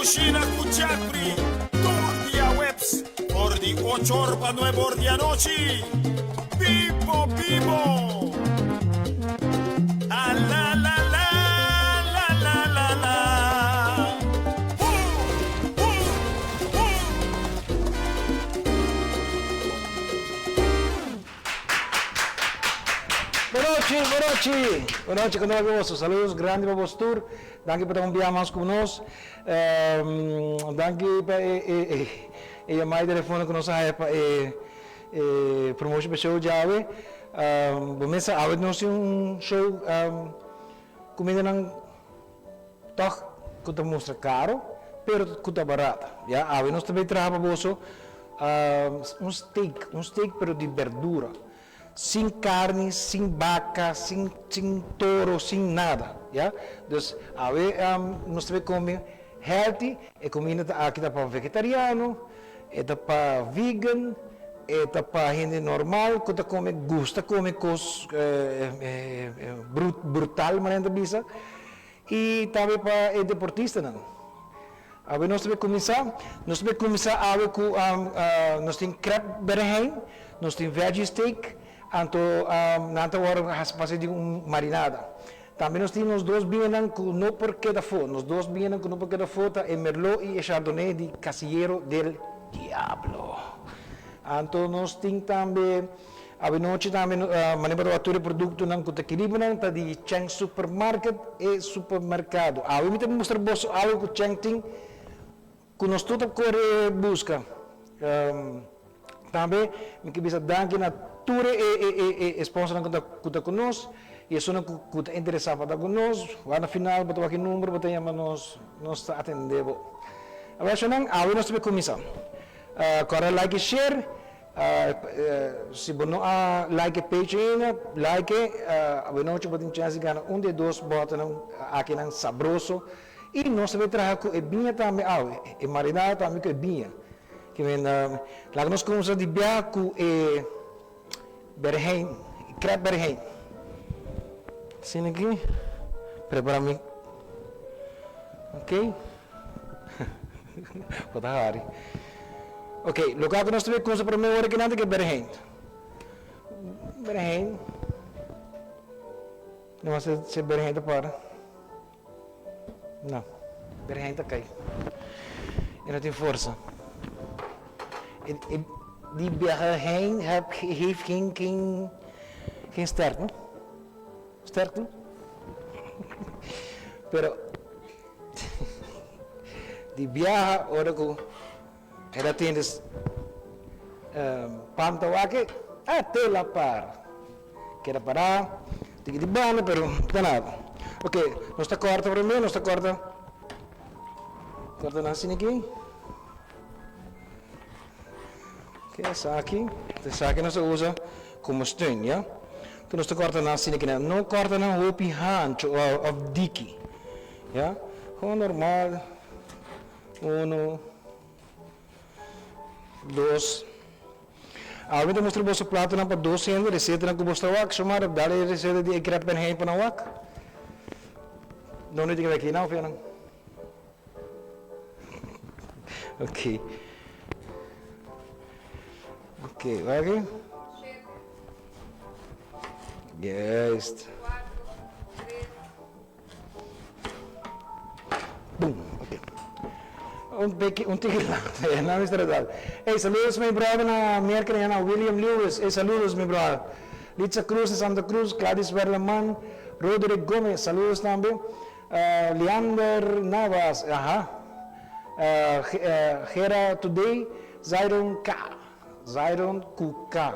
Cushina Kuchakri, tour dia webs, por di 8 horas para 9 horas de anoche. Vivo, vivo. Ah, la, la, la, la, la, la, la. Boa noite, com nós, saludos grandes para você, danke por enviar mais conosco, danke para a mais telefone que nós para promoção para show de ave, vamos a ave nós show comida não toque que mostra caro, pero que barata, já ave nós também traz para você steak pero de verdura. Sem carne, sem vaca, sem touro, sem nada, já? Então, nós também comemos healthy, é comida aqui para vegetariano, é para vegan, é para gente normal, que gosta de comer coisas brutal, mas não bisa, e também para deportista, não. Agora nós também começar a ver com nós temos crepe Berehein, nós temos veggie steak. Anto nanta hora fazer de marinada. Também nós temos dois vinhos com não porque da foto, nós dois vinhos com não porque da foto é Merlot e Chardonnay de Casillero del Diablo. Anto nós temos também a noite também manipulatório produto não com equilíbrio não tá de chain supermarket e supermercado. A mim te mostrar bosso algo que chain tem que nós tudo corre busca. Também me que bisa danke na Ture e sponsor que conosco e isso não que interessa para conosco lá no final botar aqui número botar nós atendemos agora só não nós temos começar corre like e share se você não like a page ainda like agora nós temos chance de ganhar de dois botas aqui não sabroso e nós também trazer com vinha também e marinada também com vinha que vem lá nós começamos de biaco e Berehein, crepe Berehein. Sini aqui, prepara-me. Ok? Boa hari. Ok, lugar que nós temos coisa para mim agora que nada que é Berehein. Berehein. Não vai ser Berehein da para. Não, Berehein está cai. Ele não tem força. Die Berehein heeft geen sterkte. Sterkte? Pero die viaja ora ko ela tem pantawake até lá para que era para tem de bana pero não nada. Ok, nós está corta para mim, nós está corta assim aqui. Essa aqui nós usa como steun, ja? Então nós corta na assim aqui, não corta na hopi hancho ou diki, ja? Como normal, 1, 2. Agora mostro o vosso prato para 200 receita na que você vai chamar, dar a receita de crepe Berehein para wak. Não tem que ver aqui não, Fernando. Ok. Ok, vai aqui? Yes. Boom, ok. Tigre lá, não é estressado. Hey, saludos, meu brother, na minha criança, William Lewis. Hey, saludos, meu brother. Litza Cruz de Santa Cruz, Gladys Verleman, Roderick Gomes, saludos também. Leander Navas, Gera Today, Zairon K. Zairon Kuka,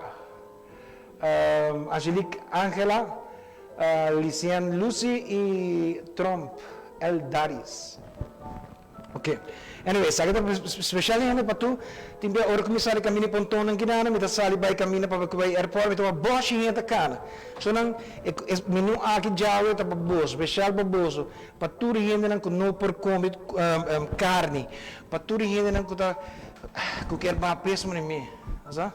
Angelique Angela, Lician Lucy e Trump El Daris. Ok. Anyway, sabe que especialmente para tu, tem que hora começar a caminhar ponto não quinana, me tá sali vai caminhar para o aeroporto, me tá bosch em esta cana. So não menu aqui já é para bosso, especial para bosso, para tu rende não com não por comer carne, para tu rende não com tá com quer mais peso para mim. Asa?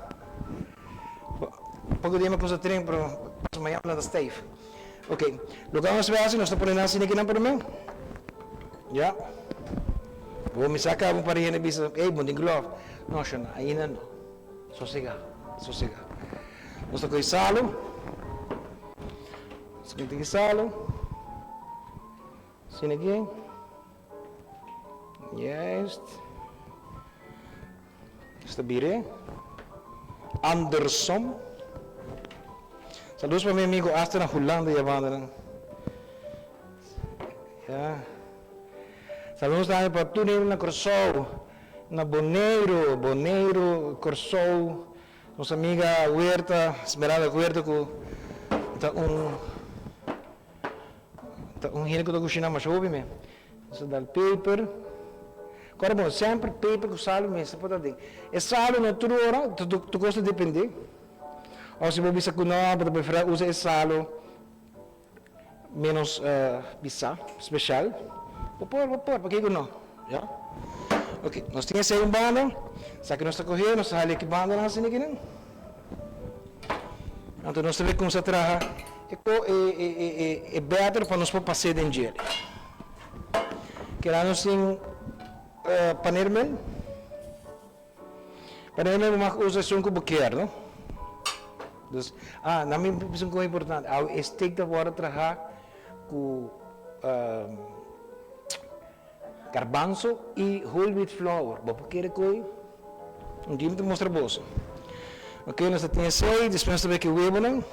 Pagodima ko sa training pero mayam na Steve. Okay. Lugar mas base nós está por nascer aqui na para mim. Já. Vou me sacar um parinha na bisa, ei, bom de glove. Não, Xana, ainda não. Sossegar. Nós estamos com salo. Seguinte aqui salo. Assim aqui. Juist. Está bire. Andersom. Saludos para meu amigo Astor na Holanda e a banda. Ja. Saludos também para todo mundo na Corsol, na Boneiro, Corsol. Nossa amiga Huerta, Esmeralda Huerta, que está hino que está Cushina mais jovem, isso dá paper. Agora, bom, sempre paper com salo mesmo, pode ter. É salo na tua hora, tu gosta de depender. Ou se você com nós, pode preferir usar esse salo menos bisa, especial. Vou pôr, porque não, já? Ok, nós temos aí banda, só que nós está correndo, nós está aqui banda lá assim aqui, né? Então nós temos como se trabalhar, é better para nós pôr passeio dentro dele. Que lá nós temos panermel, mas usa um como quer, não? Na minha opinião, é importante, o steak da hora trabalhar com garbanzo e whole wheat flour. Vou querer coi, dia te mostra bolsa. Ok, nós temos aí, depois também que o huevo, né?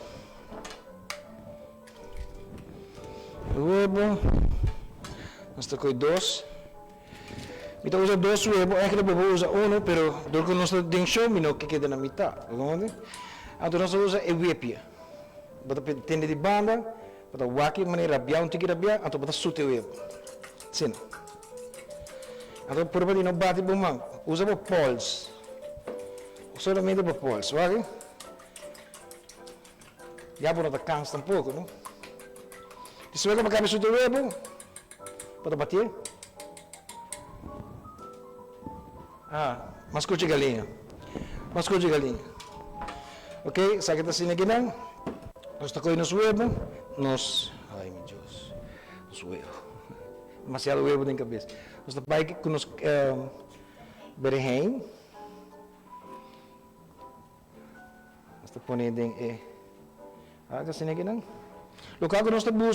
O huevo, nós temos coi 2. Então usa 2 huevos, é que eu vou usar um, pero do que nós temos show, não que queda na metade, entende? Então nós usa o huevo. Bota tende de banda, bota waki maneira rabiar, tiki rabiar, então bota sute o huevo. Sim. Então, por exemplo, não bate bom, usa o pols. Solamente o pols, ok? Já por outra cansa um pouco, não? Se você vai cabeça do huevo, pode bater. Mascou de galinha. Ok, sabe que está assim aqui, não? Nós tocamos nos huevos, ai meu Deus, nos huevos. Demasiado huevo na cabeça. Nós estamos aqui com os Berehein. Nós estamos pondo assim aqui, não? O que nós estamos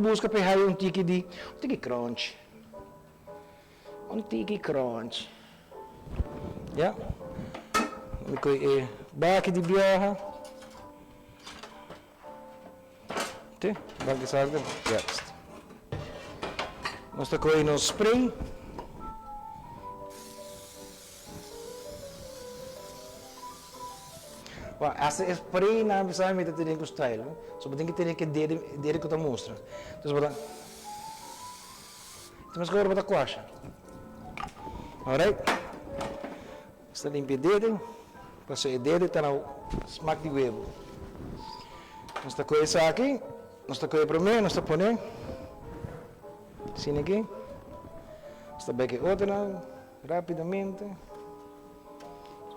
buscando para um tiki crunch. Um tiki crunch. Ja? Dan kun je bakken die bjagen. Bakken zaken, juist. Dan kun je nog spray. Essa spray não necessariamente tem que style, só tem que ter que dele que eu mostro. Então vou dar. Temos agora botar coxa. Alright. Está limpo o dedo, passei o dedo, está no smack de huevo. Nós está com isso aqui, nós está com isso para mim, nós está pondo. Assim aqui. Nós está bem aqui outra, rapidamente.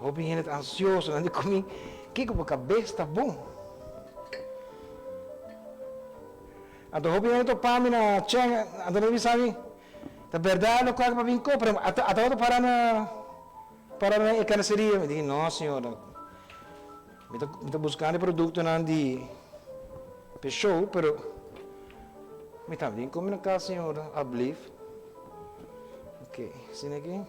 Vou bem ansioso, não de comer. Que com a cabeça está bom. Então vou bem para mim na changa, então não sabe. Tá verdade, o que para vir comprar, até eu parar na carniceria, me disse, não senhora, me está buscando produto não de show, pero me está vindo como na casa senhora, I believe. Ok, assim aqui.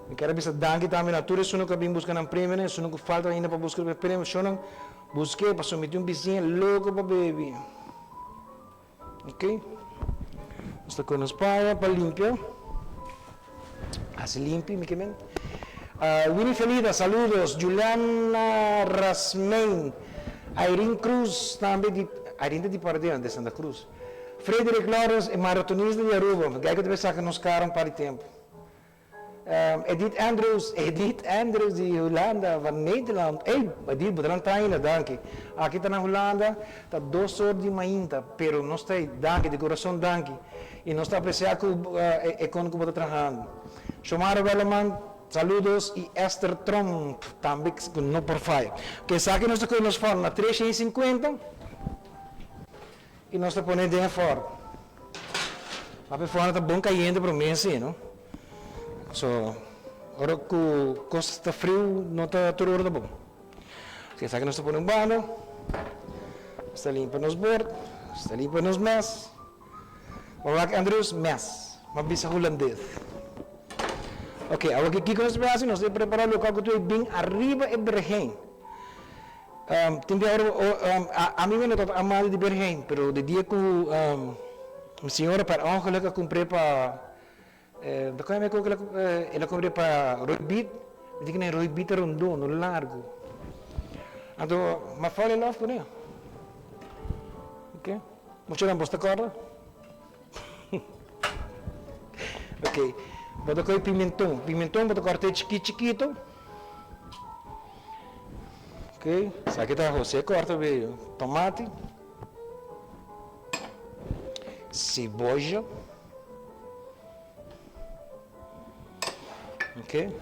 Me quero ver se danke também na tudo, se não que vim buscando um prêmio, né? Se não que falta ainda para buscar o prêmio, se não busquei para submeter um vizinho louco para beber. Ok? Está com os pais para limpar. Assim limpe, me quemen. Winnie Felida, saludos. Juliana Rasmen. Irene Cruz, também Irene de Pardeira, de Santa Cruz. Frederic Lawrence, maratonista de Aruba. Gaico deve sacar nos caras para o tempo. Edith Andrews de Holanda, van Nederland. Edith, bedankt ainda, danke. Aqui está na Holanda, está 2 horas de manhã, pero não está danke, de coração danke. E não está apreciando com o que está trabalhando. Shomara Velleman, saludos. E Esther Trump, também não por falha. Que sabe que nós estamos nos falando na 350 e nós estamos ponendo fora. Papi fora tá bom caindo para mim assim, não? So, agora que o costa está frio, não está tudo hora tá bom. Ok, sabe que nós estamos pondo um bando, está limpa nos bordos, está limpa nos mes. Vamos lá, Andrews, mes, uma bisa holandês. Ok, agora que aqui nós vamos nós temos preparar o local que tu é bem arriba é Berehein. A mim não estou amado de Berehein, mas de dia que a senhora para ongeluk eu comprei para da coisa que ela comprei para roibit, eu digo que é roibit redondo, largo. Então, mas fala lá com ele. Ok? Muito bem, você corre? Ok. Vou colocar pimentão. Pimentão vou cortar chiquito. Ok. Sabe que tá você corta bem. Tomate. Cebola. Ok.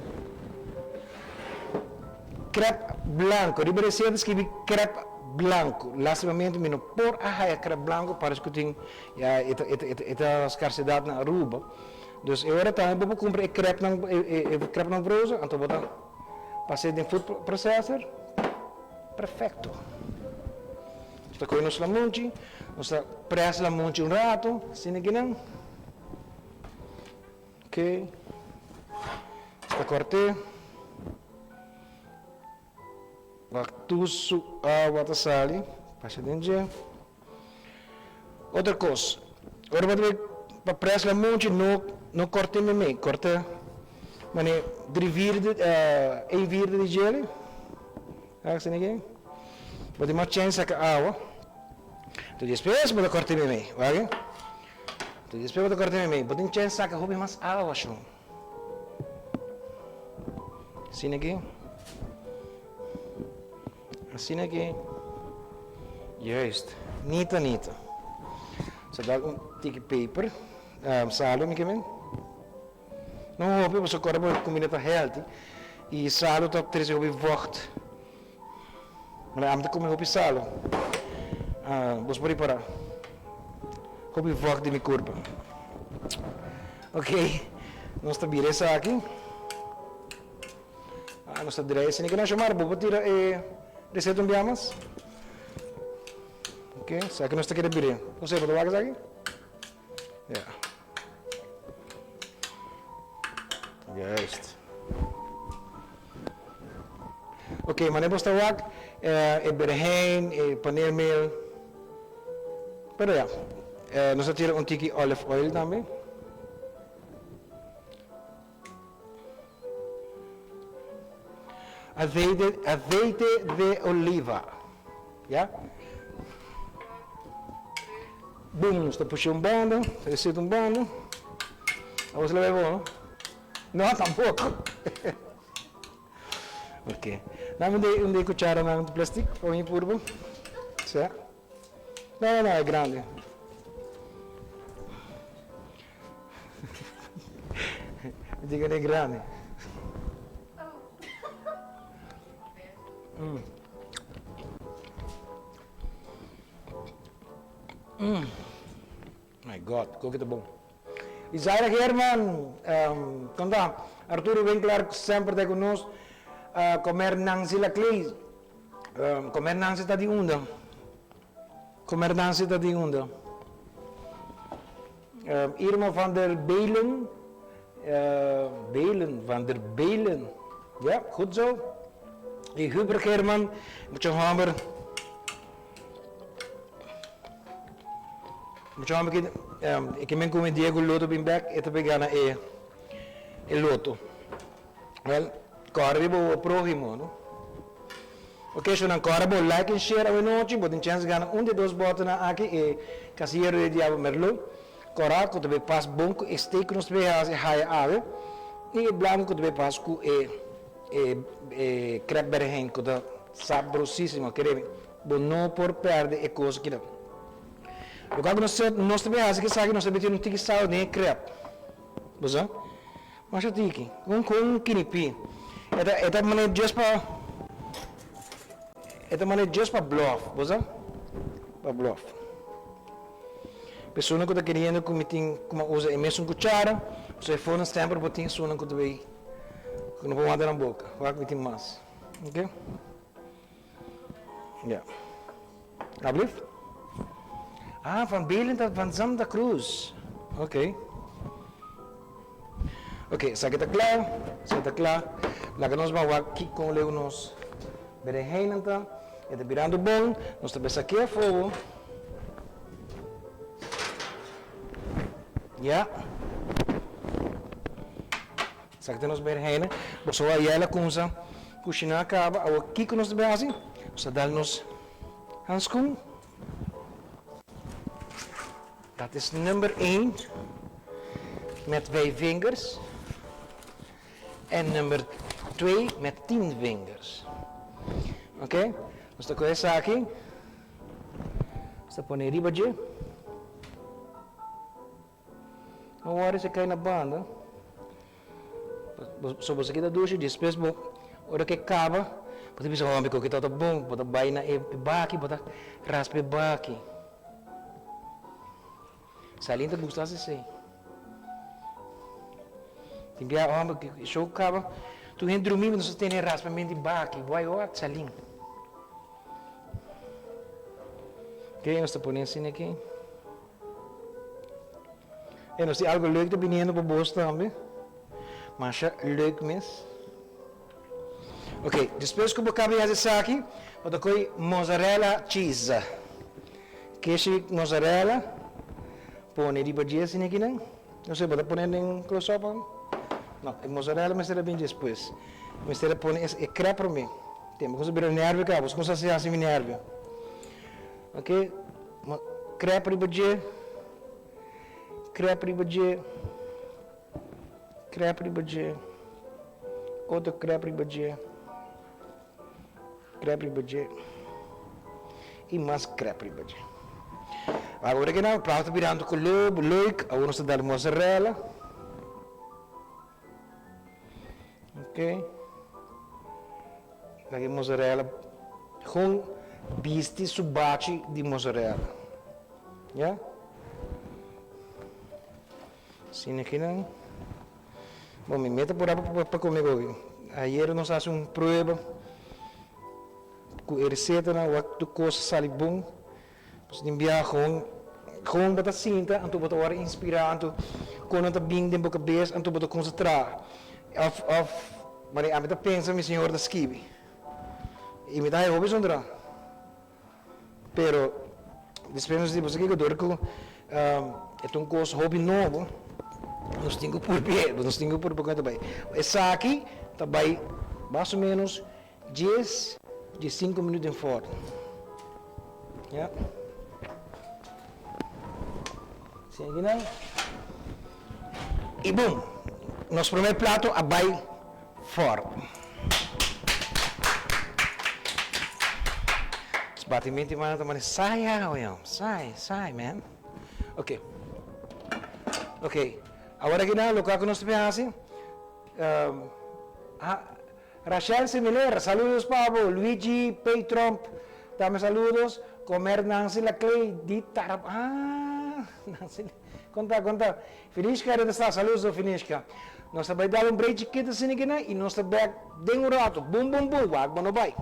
Crepe blanco. De Brasil escrevi crepe blanco. Lastimamente, me não por a crepe blanco para que tem esta escassidade na Aruba. Dus agora também vou comprar crepe não brosa, então vou passar em food processor. Perfeito. Está com nos lamunchi, nós pressa lamunchi rato, assim aqui não. Ok. Está corte. Waktusu água sali, passa dentro. Outra coisa. Agora vou para pressa lamunchi não corte me corta mane em verde de gelo assim ninguém pode mais chance que água então depois vou cortar me ok então depois vou cortar me pode chance que houve mais água só assim aqui just nita so dá tique paper salo me que não houve você corre para comida tá healthy e salo tá 13 houve vocht mas am de comer houve salo você pode parar houve vocht de minha corpo ok nós está bem essa aqui nós está direito se ninguém chamar vou tirar receita enviamos ok sabe que nós está querendo bem você pode vagar aqui yeah. Juist. Oké, maar dan basta wak, Berehein, paneelmeel. Pero ja, nós temos tiki olive oil também. Azeite de oliva. Ja? Boom, está puxando bando, recebe bando. A você leva bom, não? No, tampoco. Ok. Dame un cuchara de plástico o mi purbo. ¿Sí? No, es grande. Diga que es grande. My God, kok het bom. Isaías Herman, conta, Arturo Winkler sempre está conosco, comer Nancy la Clay, comer Nancy está de onda, comer Nancy está de onda. Irma van der Belen, van der Belen, ja, goed zo. En Hubert Herman, met je hamer. Ik ben komen Diego Loto bin back eta pegana Loto. Well, corre bo próximo, no? Ok, so nan corre bo like and share a noite, bo tem chance gana de dos botas na aqui e casieiro de diabo merlo. Corra que tu be pas bonco e steak nos be as high ave. E blanco tu be pas ku crepe Berehein que tá sabrosíssimo, querem. Bo não por perde e coisa que não. O que nós temos que sabe nós temos um tiki sal nem crepe, bosa? Mas o tiki, com kinipi, esta maneira just para bluff, bosa? Para bluff. Pessoa que está querendo como usa a mesma cuchara, você for no sempre botar isso que tu vai, que não pode mandar na boca, vai que tem mais, ok? Ja. Alsjeblieft. Ah, van Belen van Santa Cruz. Ok. Ok, ça está claro, ça está claro. Lá que nós vamos aqui com os Berehein então, está virando bom, nós estamos aqui a fogo. Ja. Ça que nós Berehein, você vai ela com essa Cushina acaba, aqui que nós estamos assim, você dá nos handschoen. Dat is nummer 1 met 5 vingers. En nummer 2 met 10 vingers. Oké? Dus dan kun je aqui. Você põe riba de. Agora você cai na banda. Só você quer dushi, depois hora que acaba, você pensa, homem, que tá bom, bota vai na baki, bota raspe baki. Salinta gostasse assim. Tem que homem que show acaba, tu entra dormir, mas você tem raspa mente baki, vai ó, salin. Ok, nós tá ponendo assim aqui. E nós tem algo leuk te beneden para boos também. Mas é leuk mesmo. Ok, depois que eu acabei de fazer aqui, eu tenho mozzarella cheese. Queijo mozzarella. Põe riba de assim aqui, não? Não sei, vou pôr em close-up. Não, é mozzarella, mas será bem depois. Mas será pôr é crepe para mim. Tem, vamos ver o nervo cá, vamos começar assim o nervo. Ok, crepe riba de. Crepe riba de. Crepe riba de. Outro crepe riba de. Crepe riba de. E mais crepe riba de. Agora que não, o prato virando com lobo, leuk, agora nós damos mozzarella. Ok. Aqui mozzarella com bisti subaci de mozzarella. Ja? Sim, aqui não. Bom, me meta por aí para comer hoje. Ayer nós fazemos prova com a receita, o coisa sale bom. Nós enviar gewoon bata cinta, anto bata war inspirar, anto kono ta bing den boca bes, anto bata concentrar. Maar a meta pensa mi senhor da skibi. E me dá eu hobby sondra. Pero despenos de você que eu dorco é um coisa hobby novo. Nós temos por quanto vai. Essa aqui tá vai mais ou menos 10 de 5 minutos em forno. Ja. Sim, aqui não. E bom, nosso primeiro prato é vai forno. Os batimentos vão também sai, man. Ok. Ok. Agora aqui não, local que nós temos assim. Rachel Similar, saludos Pablo, Luigi, Paytrump, dame saludos. Comer Nancy Laclay, di tarap. Nancy. Conta. Finishka era dessa, saludos do Finishka. Nós vai dar break aqui assim aqui e nós vai dar um rato. Bum, wag mo no vai.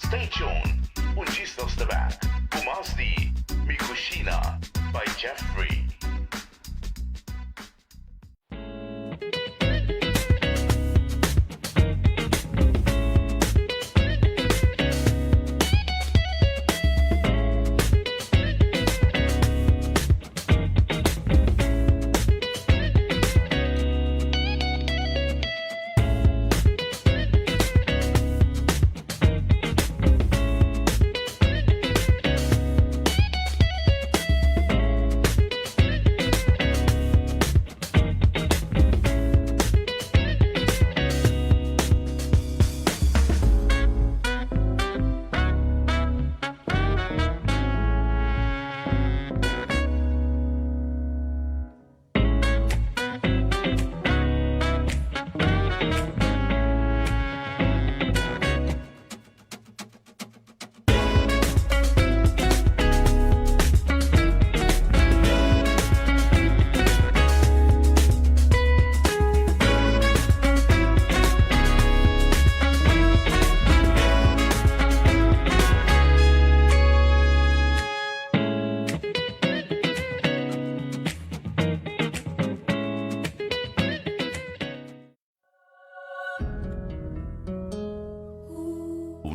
Stay tuned. Und gist oss det back. Pumas di Cushina by Jeffrey.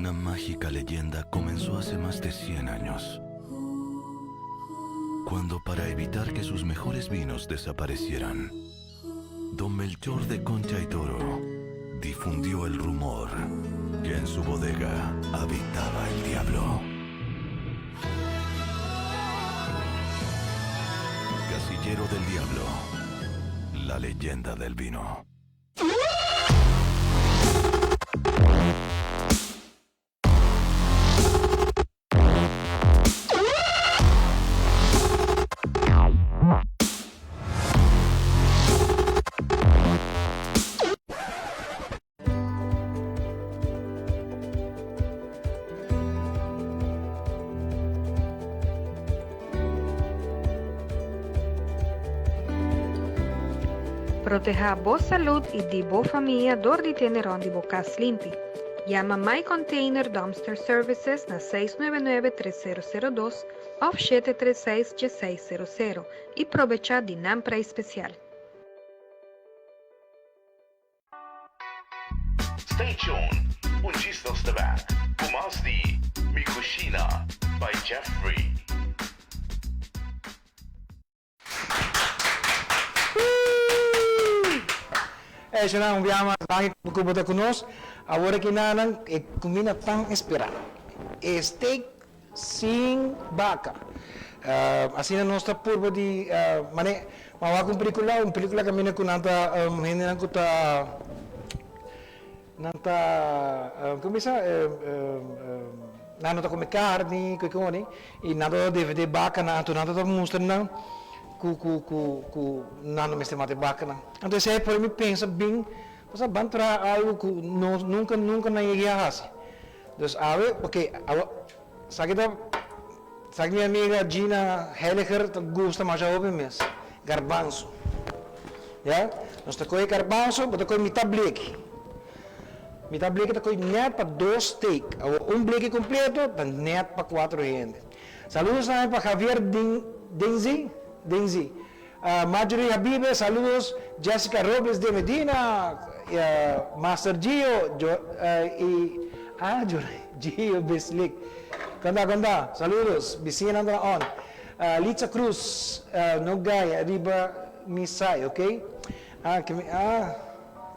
Una mágica leyenda comenzó hace más de 100 años, cuando para evitar que sus mejores vinos desaparecieran, don Melchor de Concha y Toro difundió el rumor que en su bodega habitaba el diablo. Casillero del Diablo, la leyenda del vino. Proteja a boa saúde e de boa família door de ter onde boca limpo. Llama My Container Dumpster Services na 699-3002 ou 736-1600 e aproveita de nampra especial. Stay tuned. Ungista oss tillbaka. Pumas di Cushina by Jeffrey. Se não viamos aqui para conosco, agora que não é comida tão esperada. Steak sem vaca. Assim na nossa purbe de mané, mas uma película que mina com nada, gente não está, como isso, não está comer carne, que come, e nada de vaca, nada está mostrando ku nano me mate bacana. Então se por mim pensa bem, você vai entrar algo que nunca na ia assim. Dus porque sabe minha amiga Gina Helliger gosta mais a ouvir mesmo. Garbanzo. Ja? Nós tá com garbanzo, mas tá com metade bleque. Metade bleque tá com net para 2 steak. Bleque completo, tá net para 4 gente. Saludos também para Javier Denzi, Marjorie Habibe, saludos, Jessica Robles de Medina, Master Gio, Gio Bislik, Ganda, saludos, Vicina on, Litza Cruz, Nogay, Arriba Misai, ok?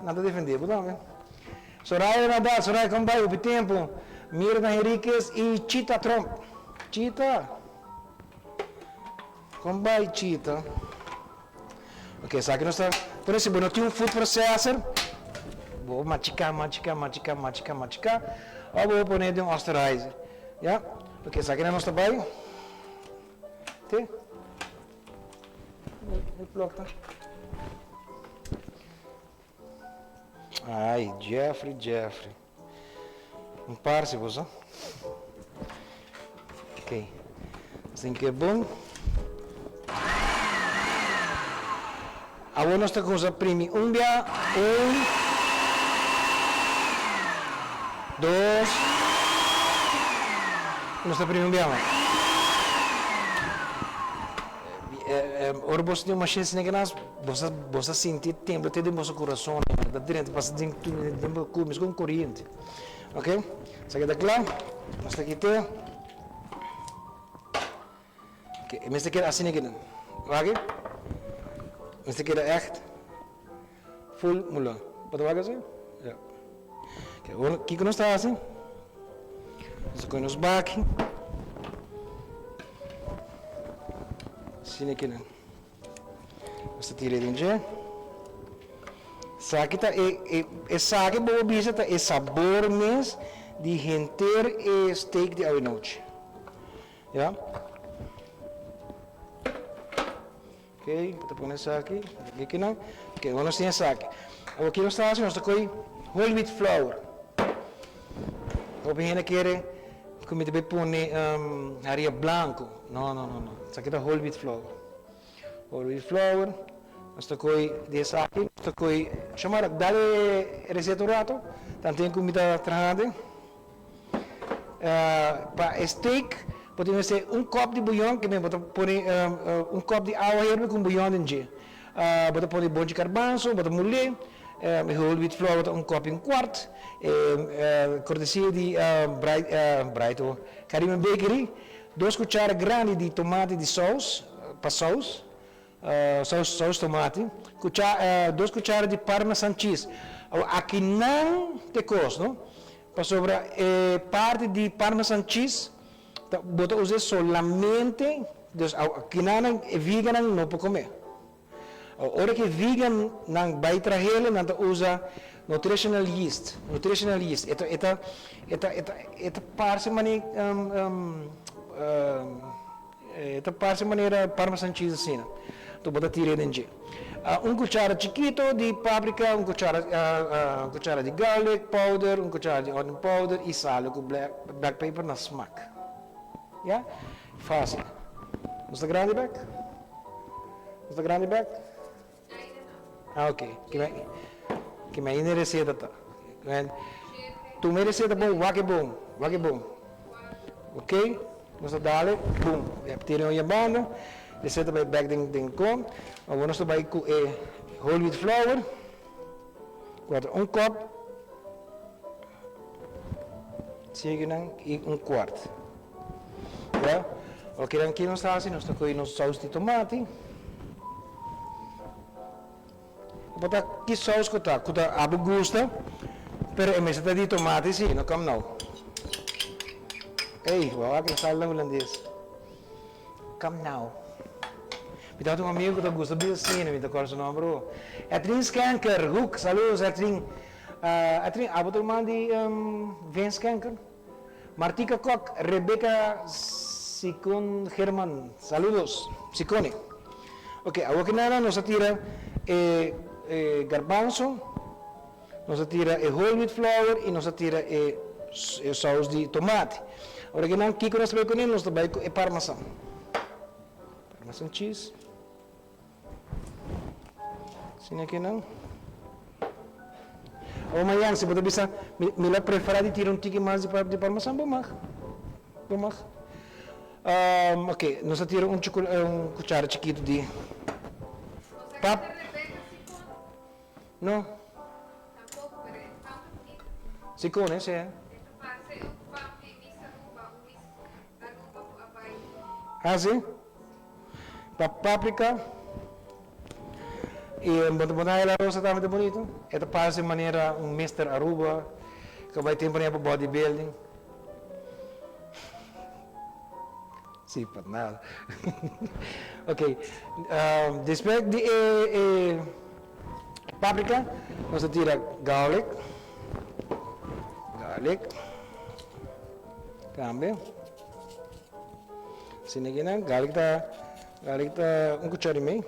Nada defender, não, Soraya Nadal, Soraya Combay, o tempo, Mirna Henriquez e Chita Trump, Chita. Combay Chita. Ok, sabe que nós estamos. Por isso, não tinha food processor. Vou masticar. Ou vou pôr de osterizer. Já? Ok, sabe que nós estamos bem? Tem? Ai, Jeffrey. Par-se, você? Ok. Assim que é bom. Agora nós estamos a primi 2, nós estamos a primi ora você tem uma chance de ganhar, você sentir tempo, até de nosso coração, da direita, passa de tempo com corrente, ok? Isso aqui está claro? Nós estamos aqui, ok? Mas aqui assim aqui, ok? Mas aqui é echt full mula. Pode vagar assim? Ja. Ok, agora aqui que nós estamos assim. Nós com nos baki. Assim aqui, né? Nós tirei dentro. Saque tá saque boa bisa tá sabor mesmo de renter e steak de avenoche. Ja? Ok, vou pôr isso aqui não. Ok, vamos ter isso aqui. Aqui nós estamos com whole wheat flour. O bem quer como te pôr areia branco. Não. Isso aqui é whole wheat flour. Whole wheat flour. Nós estamos com isso aqui. Nós estamos com chamar dale receita rato. Tanto tem comida trajante. Para steak podemos ser copo de bouillon que me pôr copo de água herve com bouillon dentro. Bota pôr bom de garbanzo, bota molhe, whole wheat flour, een kop in kwart. Cortesia di Brighto, Karima Bakery. 2 cuchara grandi di tomate di saus, para saus. Saus tomate. 2 cuchara di parmesan cheese. Aqui não te cos, não? Para sobra parte de parmesan cheese, bota usar solamente, dus aqui não é vegan não pode comer. Ora que vegan não vai trazer, não usa nutritional yeast. Esta parte maneira parmesan cheese assim. Tu bota tirar dentro. Cuchara chiquito de páprica, cuchara de garlic powder, cuchara de onion powder e sal com black pepper na smack. Ja? Fácil. Is dat grande back? Is dat grande back? Ok. Que me ine receita tá. Tu me receita bom, wake bom. Ok? Nós dale, boom. Tira a banda. Receita bij back ding kom. Maar we moeten bij whole wheat flour. Quatro kop. Zie dan een kwart. Ja? Oké, dan kunnen we staan. Nós temos nos saus de tomate. Botar que saus que tá abu gusta. Pero em vez de tomate sim, não come não. Ei, vou que fala holandês. Come now. Ik had een amigo que gosta de cine, met de corso nome. Etrin Skanker, Hoek, saludos, Etrin. Abotel man die Vin Skanker. Martika Kok, Rebecca Sicon German, saludos, Sicone. Ok, agora que nada, nos atira garbanzo, nos atira whole wheat flour e nos atira saus de tomate. Agora que nada, Kiko nós trabalhamos com ele, nós trabalhamos com parmesan. Parmesan cheese. Sini aqui não. Ou amanhã, se você bisa, melhor preferir de tirar tique mais de parmesan, vamos. Ok, nós tiramos cuchara chiquito de pap. Não. Sicone, sim. Ah, sim? Páprica. E botar ela rosa também bonito. Esta parece maneira Mr. Aruba que vai ter para bodybuilding. Sim, para nada. Ok. Depois de páprica, nós tira garlic. Também. Sini aqui não, garlic tá cuchara e meio.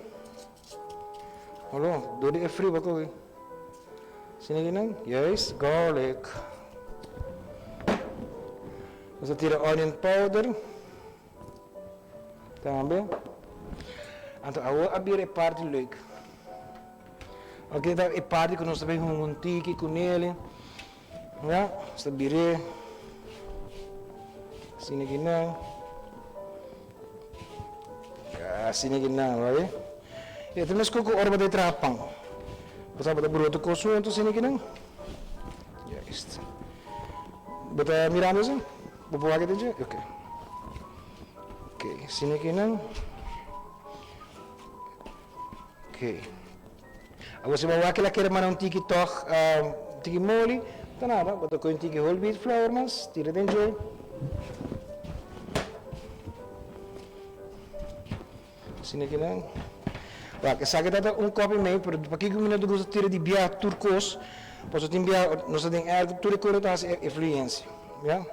Olha, dori é frio baco. Sini aqui não, yes, garlic. Você tira onion powder. Também. Então, agora abrir parte leuk. Ok, então é parte que nós também um tique com ele. Ja, está abrir. Sini aqui não. Sini gina, right? Ito mas kuku orba de trapang. Basta bata bruto koso ito sini gina. Yes. Bata mirando se? Bubuha kita je? Okay. Okay, sini gina. Okay. Agora se bawa kila kira mana tiki toch, tiki moli, tanada, bata ko tiki whole wheat flour mas, tira dentro. Sini aqui não. Porque sabe que tá copo e meio, para que o menino gosta de tirar de bia turcos, posso te enviar, nós temos algo tudo que tem essa influência, já?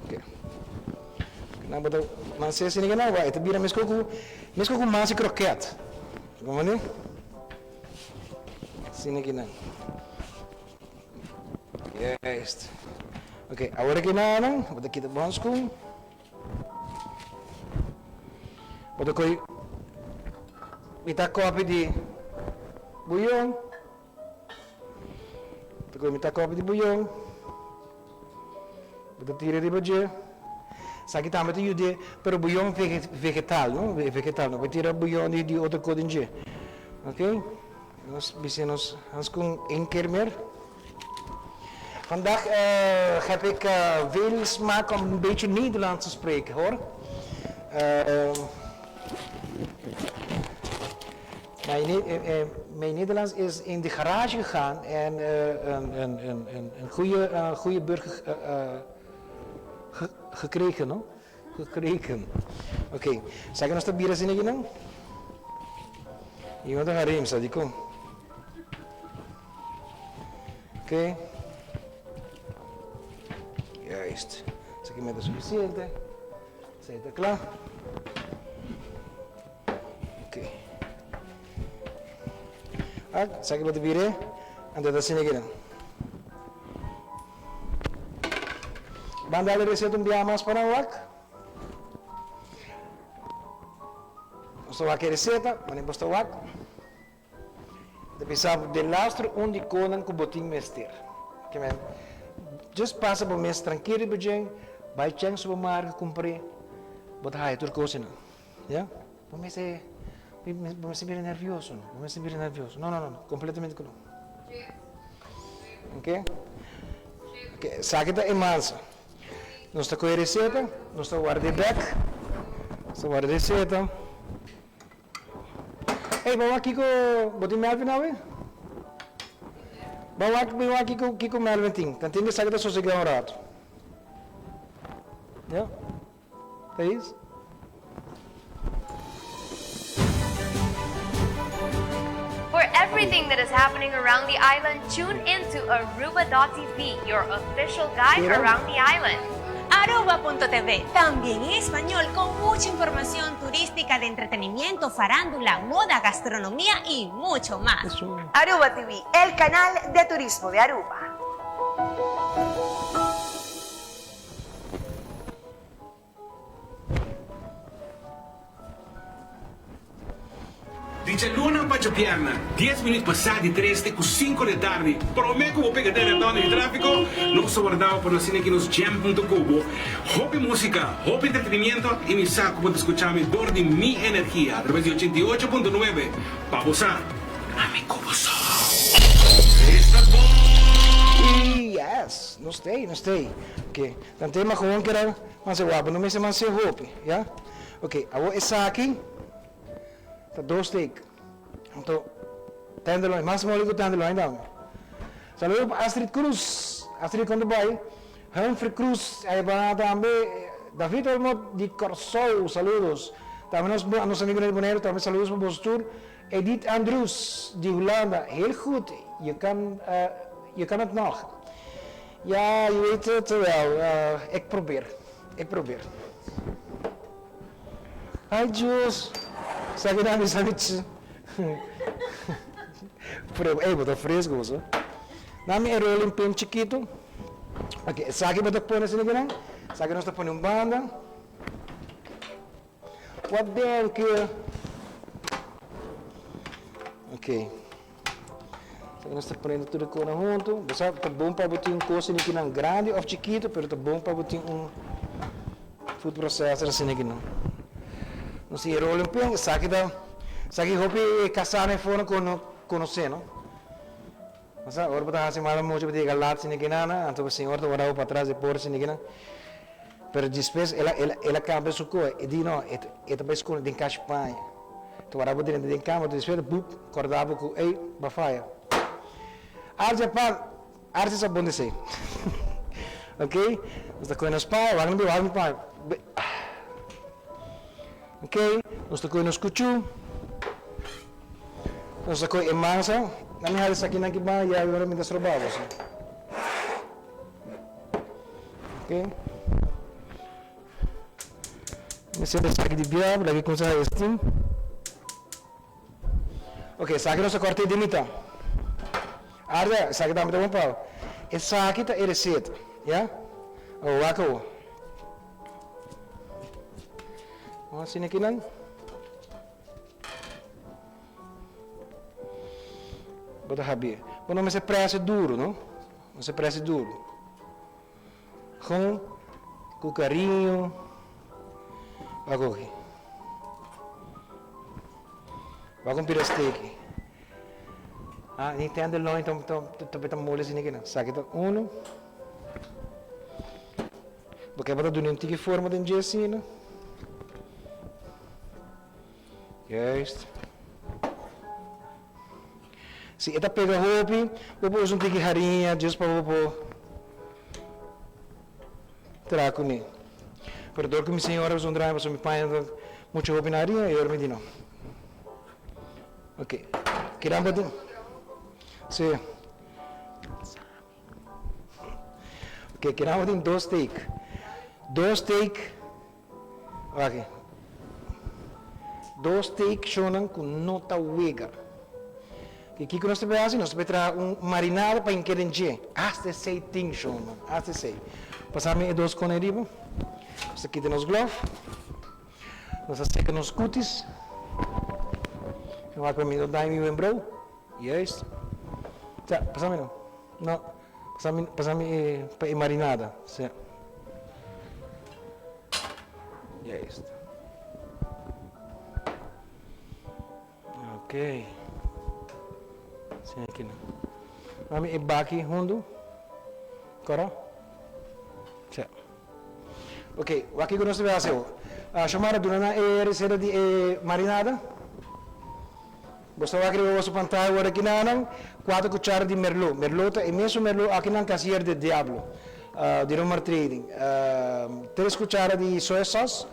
Ok. Não botar, mas se sini não vai, te vira mesmo com massa croquete, como né? Sini aqui não. Yes. Ok, agora que não, botar aqui de bons com. Bota coi metà copo di bouillon. Bota coi metà copo di bouillon. Bota tira di bagé. Sa che tamate aiuta per bouillon vegetal, no? Vegetal, no? Bota tira bouillon di outra coisa in gê. Ok? Ons beginnen ons kon 1 keer meer. Vandaag heb ik veel smaak om een beetje Nederlands te spreken, hoor. Mijn Nederlands is in de garage gegaan en een goede burger gekregen, no? Gekregen. Oké, zeggen we dat bier zin in? Je moet een rem, die kom. Oké. Juist. Zeg ik met de suficiënte. Zijn het klaar? Oké. Zeg ik met de bier en dat is zin in. Bandale receita biamas para wak. Basta wak receita, mas basta wak. Depois sabe de lastro onde conan com botim mester. Que men, just passa por mês tranquilo bem, vai chang supermercado compre, bota aí tur Cushina, já? Por mês é, por mês bem nervioso, por mês bem nervioso. Não, completamente não. Ok? Ok, sabe que é mansa. Nós está com a receita, nós está guardando back, está guardando a receita. Ei, vamos aqui com o botim Melvin não é? Vamos aqui com o Melvin tem. Tanto que sabe que só chega um rato. Já? É isso? For everything that is happening around the island, tune into Aruba.tv, your official guide around the island. Aruba.tv, también en español, con mucha información turística de entretenimiento, farándula, moda, gastronomía y mucho más. Aruba TV, el canal de turismo de Aruba. Dice Luna Pachapiana, 10 minutos passati 3 com 5 da tarde. Prometo que vou pegar a dona de tráfico. Não sou guardado por nós aqui nos jam.cubo. Hobby música, hobby entretenimiento e me saco para escuchar mi dor de mi energia a través de 88.9. Para gozar, a mi cubo só. Está bom! Yes, não sei. Ok, então tem uma coisa que era mais guapo, não me se mais roupa, já? Ok, agora essa aqui. Tá 2 steak. Então, tenderloin, máximo olho tenderloin dame. Saludo para Astrid Cruz. Astrid quando vai. Humphrey Cruz, aí vai também. David Olmot de Corsol, saludos. Também nos amigos de Bonaire, também saludos para Bostur. Edith Andrews, de Holanda. Heel goed, je kan het nog. Ja, je weet het wel. Ik probeer. Hi Jules. Sabe nada, sabe? Ei, botar fresco, você. Nami é rolim pem chiquito. Ok, sabe botar pôr nesse negócio? Sabe nós tá pondo banda. What the hell? Ok. Sabe nós tá pondo tudo com junto. Você tá bom para botar coisa aqui não grande ou chiquito, pero tá bom para botar food processor assim aqui não. Não sei, rolim pem, sabe hopi casar em fora com você, não? Mas agora botar assim mal muito para galat assim aqui não, então o senhor tá varado para trás e por assim aqui não. Pero depois ela cambia sua cor e diz não, é também escolhe de caixa panha. Então varado dentro de cama, depois bup, acordava com ei, bafaia. Arce sabon de sei. Ok? Nós tá com nos pai, vamos pai. Ok, nós tocamos nos cuchu, nós tocamos em massa, na minha área aqui na Kiba e agora me desrobamos. Ok, me sento aqui de biab, lagi com essa steam. Ok, saque nós cortei de mitad. Arda, saque da mitad bom pau. Essa aqui tá a receita, já? O acabou. Assim aqui não. Bota rabia. Bom, não se pressa duro, não? Não se pressa duro. Com carinho. Vai correr. Vai com pira steak. Ah, nem tenderloin, então também tá mole assim aqui, né? Sabe que um. Porque vai dar um tique forma de assim, né? Juist. Se eta pega roupa, vou usar um tique harinha, just para vou trago nem. Pero dor que minha senhora usa drama, mas me pai muito roupa na harinha, eu me dino. Ok. Queremos bater. Sim. Ok, queremos bater dois steak. Dois steak. Ok. Dois steak shonan com nota wega. Que nós temos assim, nós temos marinado para inquerenche. Hasta sei ting shonan, hasta sei. Passamos dois coneribo. Nós aqui temos glove. Nós secamos os cutis. Vai para mim do daime lembrou. Yes. Já, passamos não. Não. Passamos para marinada. Sim. Yes. Ok. Sim, aqui não. Vamos ir baki hundo. Cora? Sim. Ok, o aqui que nós vamos fazer. A chamada durante a receita de marinada. Você vai criar o seu pantalla agora aqui não. 4 cucharadas de merlot. Merlot é mesmo merlot aqui não casier de diablo. De Romer Trading. 3 cucharadas de soy sauce.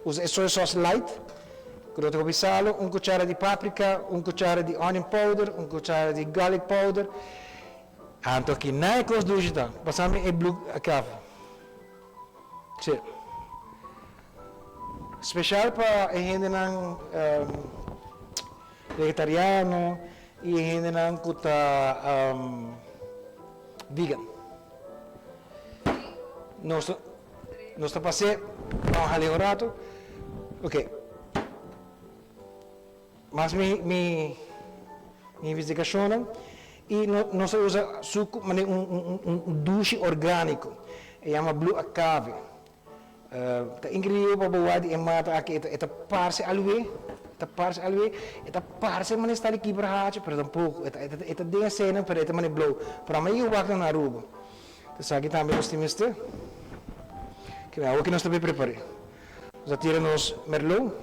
Usa soy sauce light. Grote kopje salo, 1 cucharada de páprica, 1 cucharada de onion powder, 1 cucharada de garlic powder. Anto aqui não é coisa dúvida. Passamos em blue café. Sim. Especial para a gente não vegetariano e a gente não cuta vegan. Nós passei um rato. Ok. Mas minha investigação e nós usamos suco, dushi orgânico, chama blue agave. Tá incrível para boa de mata aqui, esta parte alue, esta parte mas está aqui para haja, por exemplo, esta de cena para esta mas blue, para mim eu vou na Aruba. Então aqui também nós temos este, que é o que nós também preparei. Já tiramos merlot.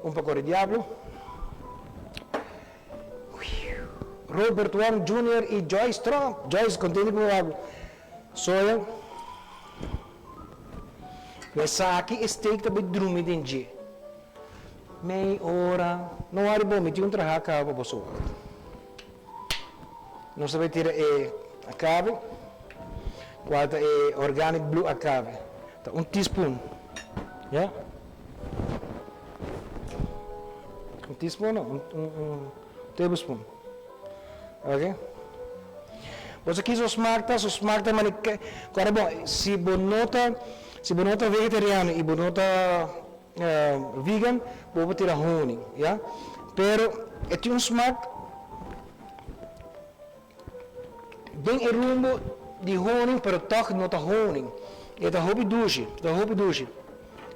Un poco de diablo. Robert Wong Jr. e Joyce Trump. Joyce contém diablo. Soya. Essa aqui steak também drume dentro. Meia hora. Não há bom, me tinha um trabalho para a pessoa. Nós também tira a cave. Quarta é organic blue a cave. Um teaspoon. Yeah? Um teaspoon, um tablespoon. Ok? Você aqui só smakta, mas agora bom, se bonota vegetariano e bonota vegan, vou tirar honey, yeah? Pero é um smack bem rumbo de honey, pero toch não tá honey. É da hobby dushi.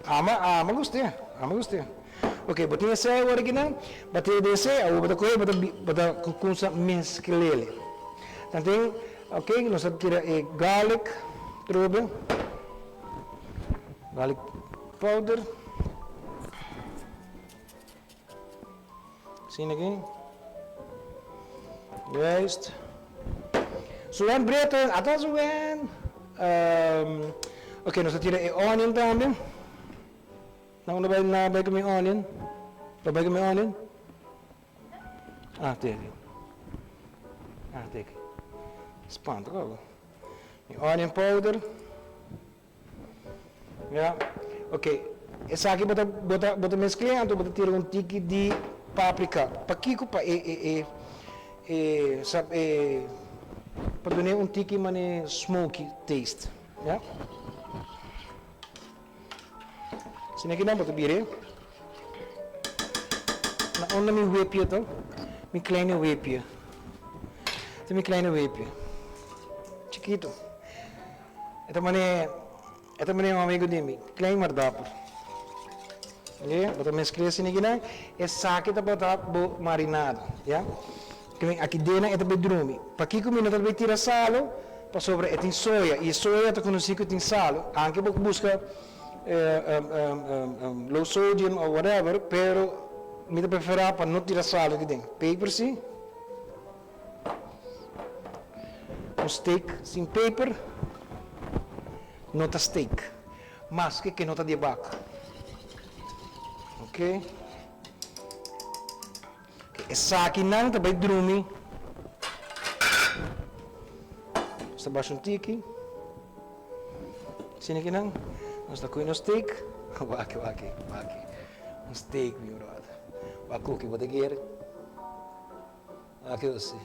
Ama gostei. Ok, botei esse agora aqui não, botei desse, eu vou botar com mesclele. Então, ok, nós vamos tirar garlic, purbe, garlic powder. Sim aqui. Juist. Suan bread, atas suan. Ok, nós vamos tirar onion também. Não vai comer onion. Vai comer onion? Ah, tem aqui. Espanta, logo. Onion powder. Yeah. Ok. Essa aqui bota mesclando, bota tirar tique de páprica. Paquico para para dar tique mane smoky taste. Yeah. Sini aqui não, bota bire. Na onda me whip então, me kleine whip. Tem me kleine whip. Chiquito. Esta mané um amigo de mim, klein maar dapper. Okay? Bota mescla assim aqui, é saque tá bota marinado, yeah? Aqui dentro é também drume. Para que comida também tira salo, para sobre é tem soja e soja tá conhecido que tem salo. Anche porque busca low sodium ou whatever, pero me prefere para não tirar salo aqui dentro. Paper sim. Um steak sem paper, não tá steak, mas que não tá de vaca. Ok? Essa aqui não tá bem drumi. Está baixo um tiki. Sini aqui não. Nós está com um steak. Waki. Um steak, meu brother. Waki que vou ter que ir. Aqui você.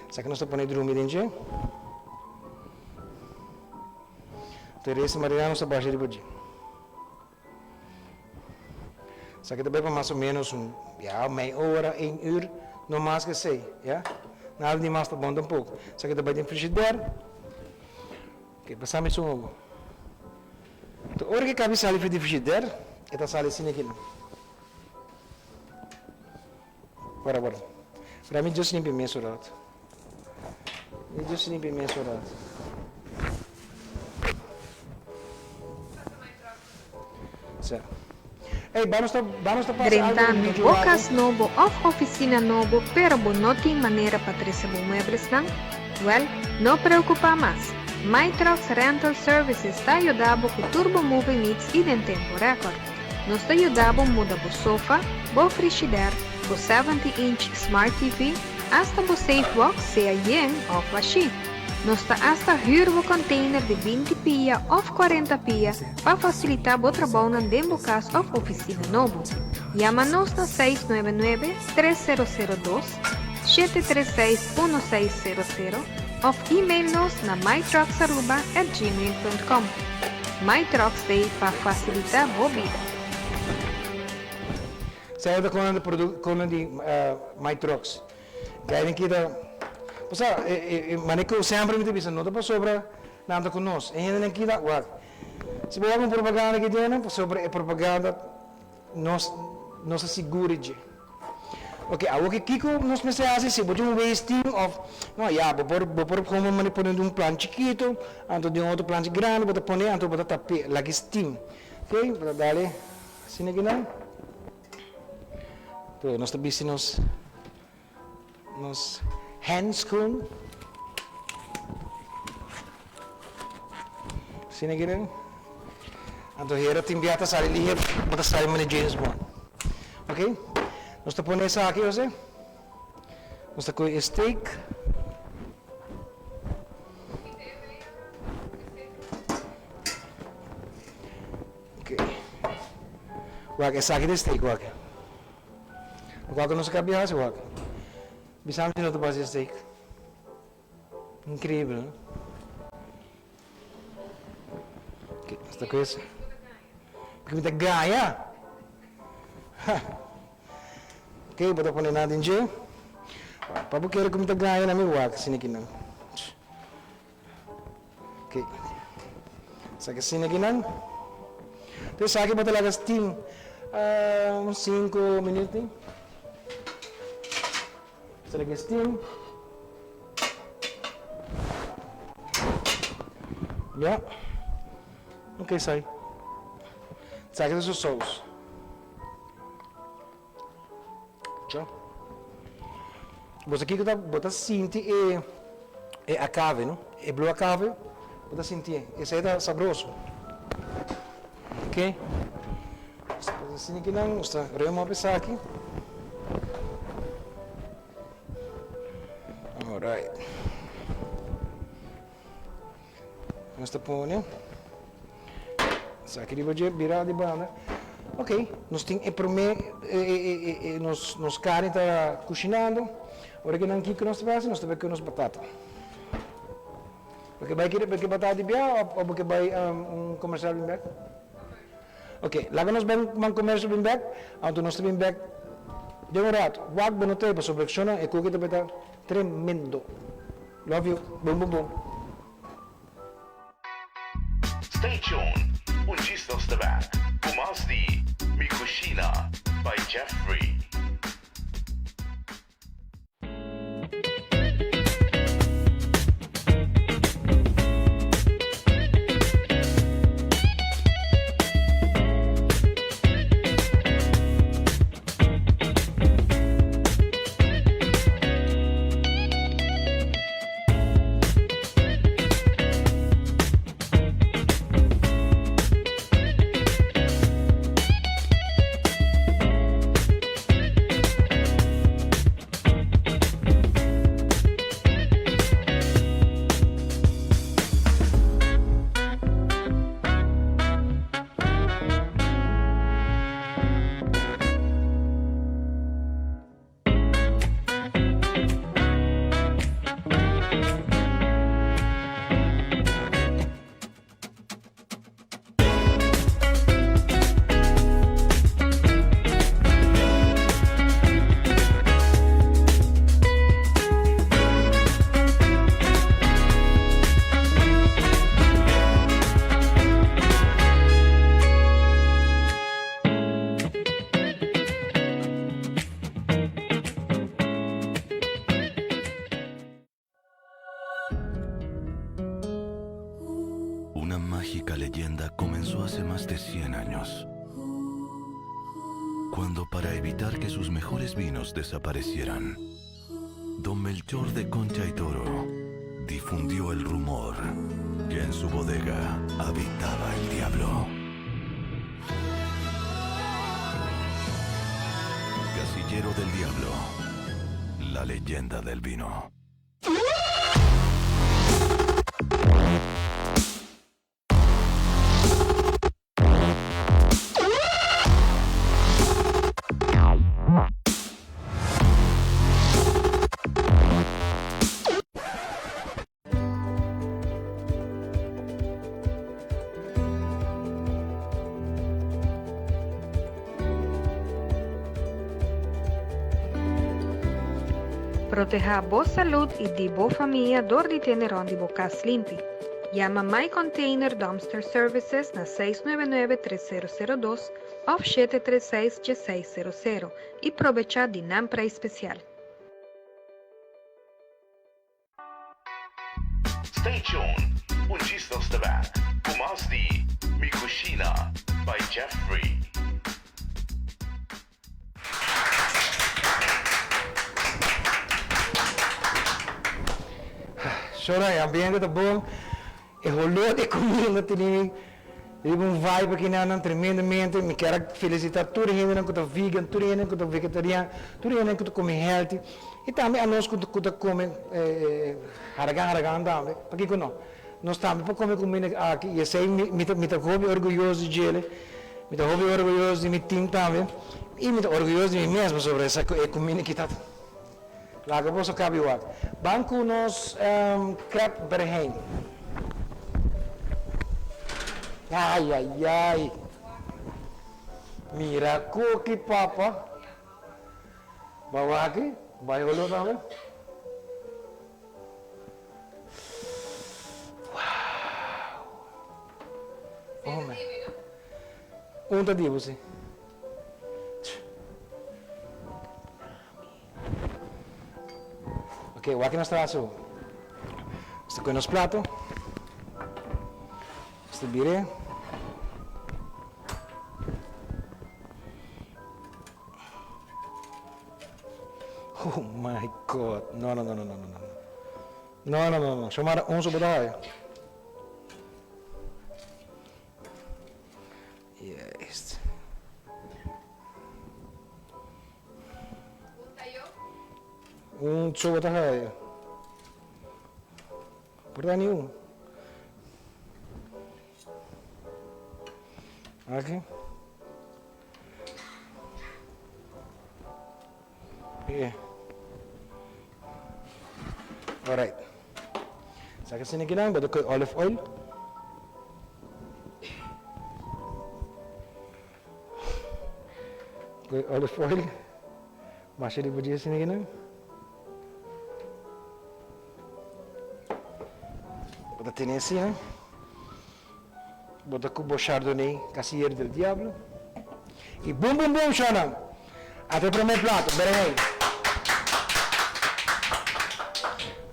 Essa aqui nós está pondo drumi dentro. Teresa Mariana está baixo de budget. Essa aqui também para mais ou menos meia hora, 1 uur, não mais que 6, ja? Nada de mais, tá bom um pouco. Essa aqui também tem frigideira. Ok, passamos isso um. Então, hora que cabe sair de frigideira, esta sala assim aqui. Bora. Para mim, just limpe mensurado. Just limpe mensurado. Certo. Vamos a pasar Brentando bocas novo of oficina novo, pero não tem maneira para receber muebles não? Well, não preocupa mais. My Trucks Rental Services está ajudando com Turbo Moving Needs e em tempo recorde. Nos está ajudando a mudar o sofá, o frigideira, o 70-inch Smart TV, hasta o Safe Box, seja yen ou washi. Nos está hasta hyr o container de 20 pia ou 40 pia para facilitar o trabalho dentro do caso of oficina novo. Chama-nos na 699-302-736-1600 ou e-mail-nos na mytrucks@gmail.com. MyTrucks Day para facilitar a vida. Saya com de MyTrucks. Kaya kita Posa, manico sempre mi bisa nota sobra nada conosco. E ainda aqui dá, uau. Se você uma propaganda que tem, sobre propaganda nos assegura de. Ok, a o que Kiko nos mensagens se pode wasting of, não, por como manipulando plan chiquito, anto de outro plan grande, bota poner, anto bota tapete, like steam. Ok, bota dale, sini aqui não. Então, nós também nos handscreen. Sini gini. Anto hera timbiata sari lihat bota sari mana James Bond. Okay? Nós tá pondo essa aqui, você? Nós tá com steak. Ok. Wag, essa aqui de steak, wag. Wag nós cabe assim, wag. Bisa não te fazer steak. Incrível, né? Ok, esta coisa. Porque me ganha. Ok, bota pôr nada em dia. Para porque que me ganha na minha waka, assim aqui não. Ok. Essa aqui assim aqui não. Então essa aqui bota lá steam uns 5 minutos. Select steam. Yeah. Okay, sai. Sai que isso sauce. Tchau. Você aqui que bota sentir é a cave, não? É blue a cave. Bota sentir. Esse aí tá saboroso. Ok? Assim aqui não, está. Remo a pensar aqui. Alright. Nós está pondo. Essa aqui de virar de banda. Ok, nós temos nos carne está cozinhando. Agora que não aqui que nós fazemos, nós temos que nos batata. Porque vai querer batata de biá ou porque vai comercial bem back? Ok, lá que nós vamos comercial bem back, então nós temos bem back demorado. Wag bonotei para sobreacionar e cookie também está tremendo. Love you, boom boom boom. Stay tuned. un chistos de back. Pumas di Mi Cushina by Jeffrey. Una mágica leyenda comenzó hace más de 100 años, cuando para evitar que sus mejores vinos desaparecieran, don Melchor de Concha y Toro difundió el rumor que en su bodega habitaba el diablo. Casillero del Diablo, la leyenda del vino. Proteja a boa salud e de boa família door de tener onde bocas limpi. Llama My Container Dumpster Services na 699-3002 ou 736-1600 e aprovecha de nampra especial. Stay tuned, un chistos de back. Pumas di Mi Cushina by Jeffrey. Chora, é ambiente tá bom. É rolou de comida tem um vibe aqui na tremendamente. Me quero felicitar tudo gente que tá vegan, tudo gente que tá vegetariano, tudo gente que tá come healthy. E também a nós que tá come haragan também. Porque que não? Nós também para comer comida aqui. E sei me tá orgulhoso de ele. Me tá orgulhoso de meu time também. E me tá orgulhoso de mim mesmo sobre essa comida que tá. Lá que posso caber banco nos crepe Berehein. Ai, ai, ai. Mira cookie papa. Bawa aqui, vai olhar também. Uau. Oh, tá de você. Ok, aqui nós trazemos este com os pratos, este biré, oh my god, não, chamar sobre daí. Yes. Sobre daí. Por dar nenhum. Aqui. Yeah. Alright. Sa kasi nagilang, bato ko olive oil. Olive oil. Masih di baju sini gini. Pada tinesi, ha? bota cubo chardonnay, Casier del Diablo. E boom, boom, boom, Shona. Até para o meu prato, Berehein.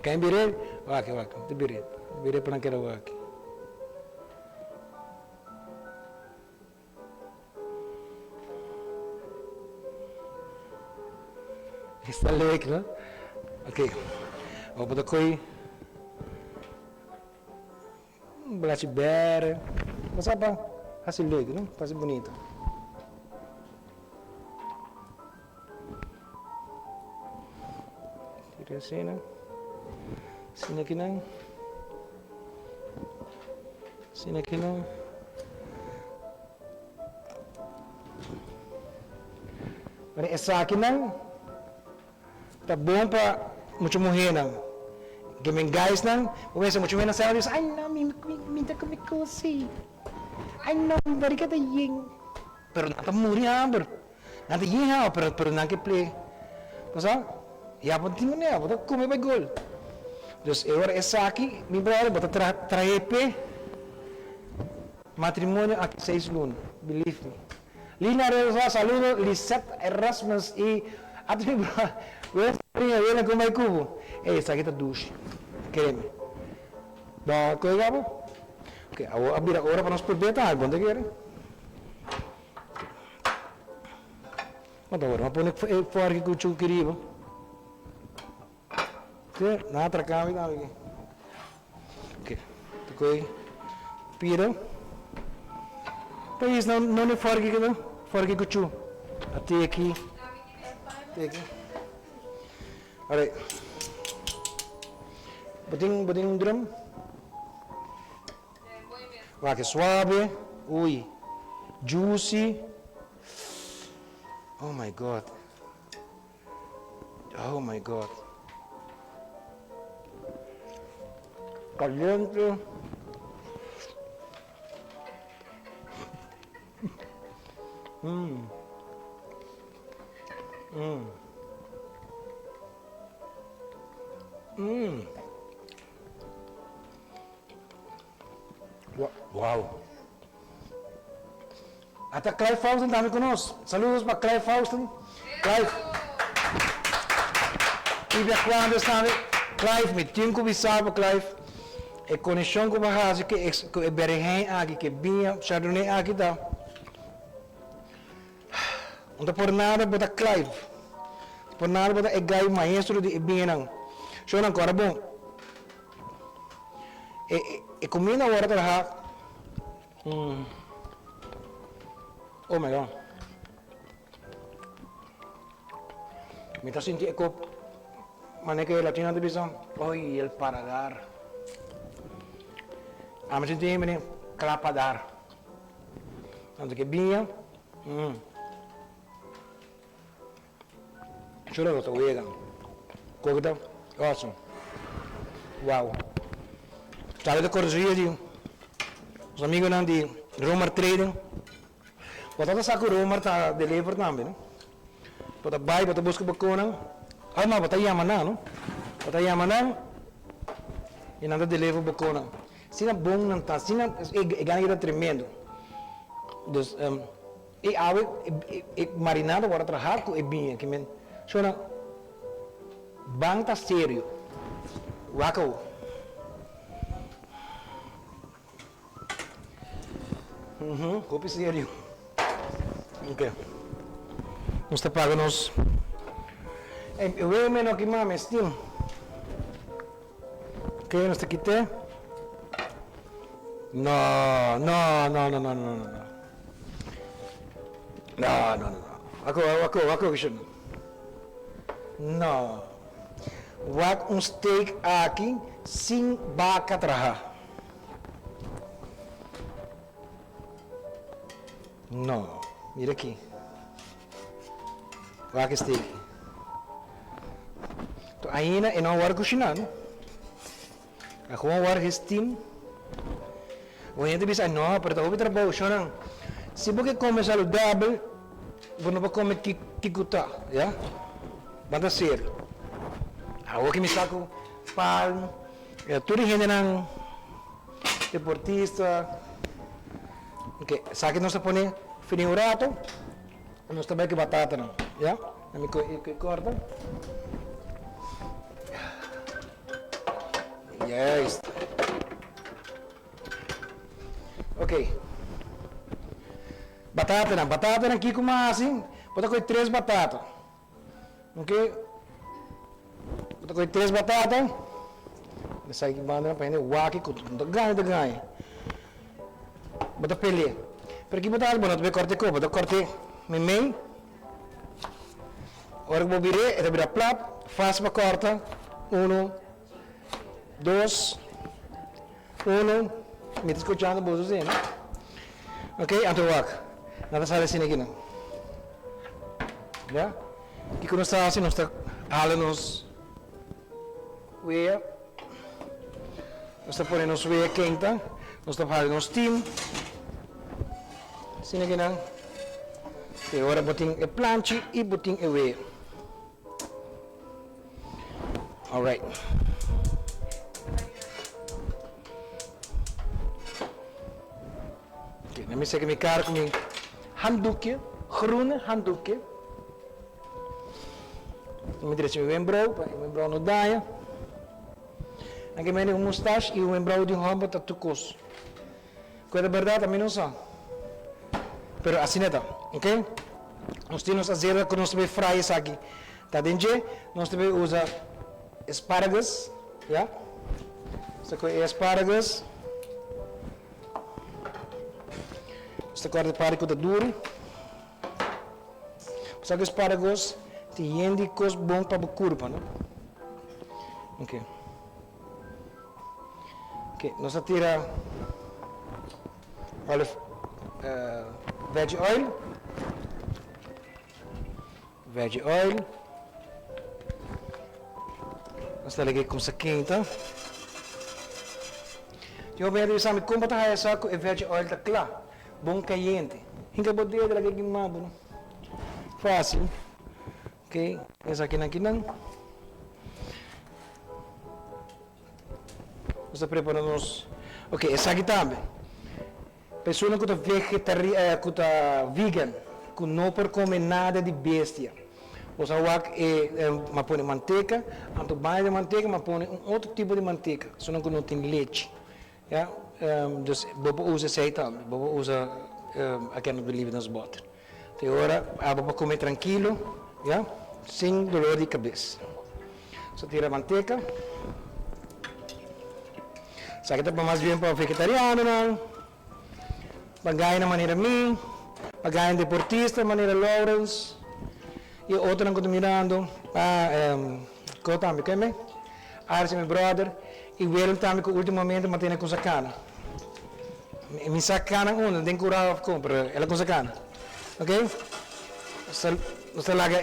Quem birei? Waki, te birei. Birei para não querer waki. Está leuk, né? Ok. Vou botar coi. Bolacha bere. Mas apa? Assim leuk, né? Faz bonito. Tira assim, né? Assim aqui não. Assim aqui não. Mas essa aqui não. Tá bom para muito morrer não. Que me guys não. Começa muito morrer na sala diz, ai não, me tá comigo assim. Ai não, bari ka tayeng. Pero nata muri amber. Nata yeng ha, pero não que play. Pasal? Ya pun tinggal ni, bota come by gol. Dus agora essa aqui, mi brother, bota traepe. Matrimônio aqui 6 lunas, believe me. Lina Rosa, saludo, Lisette Erasmus e até mi brother. Viene con mai cubo. Essa aqui tá dushi. Creme. Ba, coi gabo? Ok, abrir agora para nós purbe tá, quando quer. Mas agora, vamos pôr fora que o chuco querido. Ok, nada atracado tá aqui. Ok. Tu coi pira. Pois não é fora que não, fora que o chuco. Até aqui. Até aqui. Alright. Boting drum. Vai que suave. Ui. Juicy. Oh my God. Oh my God. Caliente. Wow. Até Clive Faustin também conosco. Saludos para Clive Faustin. Clive. E quando está Clive, me tenho que avisar para Clive. A conexão com a casa que é Berehein aqui, que vinha Chardonnay aqui tá. Não por nada para Clive. Por nada para o gai maestro de Binang. So nang korabong. Comida agora trabalhar. Oh my God. Me está sentindo que mané que latina de bisa. Oi, el paladar. Me senti me clapadar. Tanto que vinha. Chora lo toega. Cogda. Awesome. Wow. Sabe da correria de os amigos não de Romer Trading. Bota saco Romer tá deliver também, né? Bota buy, bota busca bacana. Ah, mas bota Yamana, não? Bota Yamana e nada deliver bacana. Sina bom não tá, sina ganha tremendo. Dus e ave marinado agora trabalhar com e bem, que men. Chora bang tá sério. Wako. Copi sério. Ok. Nós está pagando-nos. Eu vejo menos que mame, Steam. Ok, nós está aqui. Não. Ako, Cushina. Não. Wat steak aqui sem vaca traha. Não, mira aqui. Vaca steak. Então ainda é não war Cushina, não? Ako war steam. O gente bisa não, pero tá outra boa, não. Se você come saudável, você não vai comer kikuta, já? Banda ser. Ako que me saco palmo, tudo gente não deportista, Ok, aqui nós põe fininho um rato. Nós também que batata não, já? Me corta. Yes. Ok. Batata aqui como assim? Bota com 3 batatas. Ok? Bota com 3 batatas. Essa aqui banda para o aqui com ganha. Bota pele. Para aqui botar algo, não te corte com, bota corte meio. Ora que vou virar, é virar plat, faz para corta. 1, 2, 1. Me escuchando vos assim, né? Ok, anto wak. Nada sale assim aqui, não. Já? E quando está assim, nós está halando-nos weia. Nós está pondo nos weia quente. Nós está fazendo nos steam. Assim aqui, não. E agora botem a planche e botem a weia. Alright. Okay, dan misal kami kar kami handdoekje, groene handdoekje. Kami direct met mijn vrouw nog daaien. En kami een moustache e mijn vrouw die hamba dat toekos. Coisa verdade, a mim não sabe. Pero assim não tá, ok? Nós temos a zero que nós também fry isso aqui. Tá dentro? Nós também usa asparagus, já? Essa coisa é asparagus. Esta corda para que está duro. Só que asparagus tem coisa bom para a curva, não? Ok. Ok, nós tira veggie oil. Veggie oil. Nós temos aqui com essa quinta. Eu vejo isso, como está essa com veggie oil tá claro, bom caliente. Hinga bodeia de lagi queimado, não? Fácil. Ok, essa aqui não. Nós preparamos. Ok, essa aqui também. Pessoa que está vegetariana, que está vegan, que não pode comer nada de bestia. Você vai pôr manteiga, antes de manteiga, mas põe outro tipo de manteiga, só que não tem leite. Ja? Dus bobo usa aceita, bobo usa aquele de livre nas botas. Então agora, para comer tranquilo, ja? Sem dolor de cabeça. Só tira a manteiga. Isso aqui está mais bem para vegetariano, não? Bagay na maneira mim, bagay deportista, maneira Lawrence. E outro não estou mirando, qual também, quem é? Arce, meu brother. E o ele também, ultimamente, mantém com sacana. Me sacana, não tem curado a compra, ela com sacana. Ok? Você larga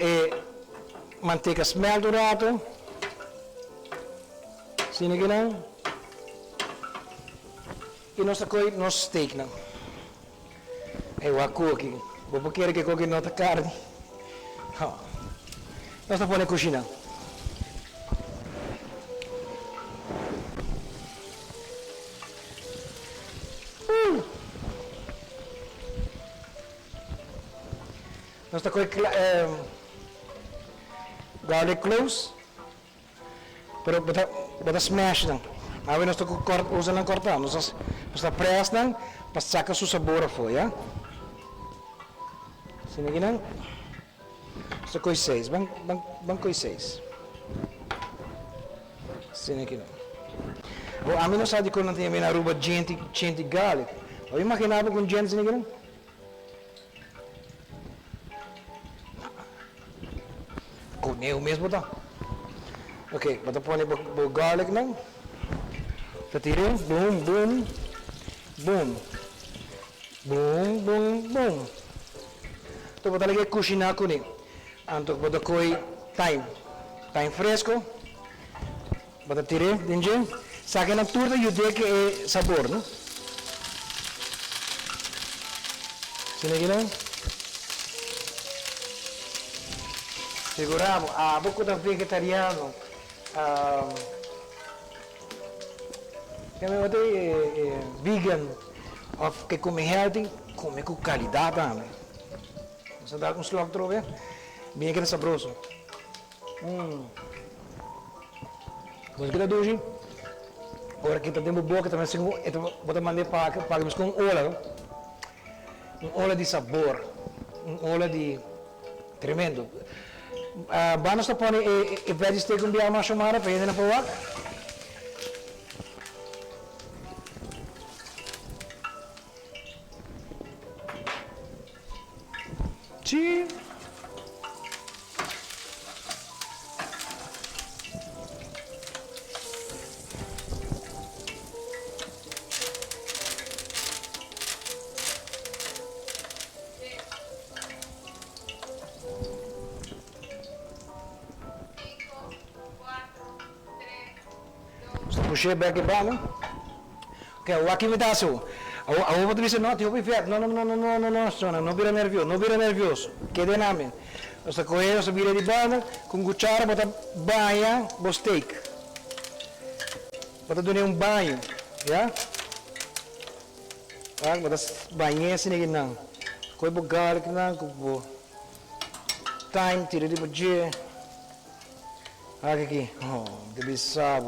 manteiga smelt do rato. Sim, aqui não? E nós coi nosso steak, não? É o aqui. Vou querer que coloque nota carne. Nós estamos na Cushina. Nós estamos com garlic cloves. Pero bota smash não. Aí nós estamos usando cortar. Nós estamos pressando para sacar o sabor a folha. Sim, aqui não? Esta coisa 6, vamos coisa 6. Sim, aqui não. A mim não sabe quando tem a ruba gente garlic. Eu imaginava com gente aqui não? Com eu mesmo tá. Ok, vou pôr o garlic não? Tá tirando, boom, boom, boom, boom, boom, boom. Então vou dar aqui Cushina com ele. Então vou dar thyme fresco. Vou tirar dentro. Saque na turda e o que é sabor, não? Sim, aqui não? Seguramos. Pouco da vegetariano. Que me vegan. Que come healthy. come com qualidade também. Você dá um slok trove, bem que é saboroso. Você quer dushi? Agora que temos boca também, bota mandar para com óleo de sabor, óleo de tremendo. Vamos a poner el veggie steak un día más chamada para ir na provar. Sim. Puxei back bala. Ok, o aqui me dá seu. A outra diz não, tipo perfeito. Não vira nervioso. Quede na mente. Você coge, você vira de bala, com cuchara, bota banha, o steak. Bota dar banho, já? Bota banha assim aqui não. Coge o garlic não, com thyme, tira de budget. Aqui, de bisa.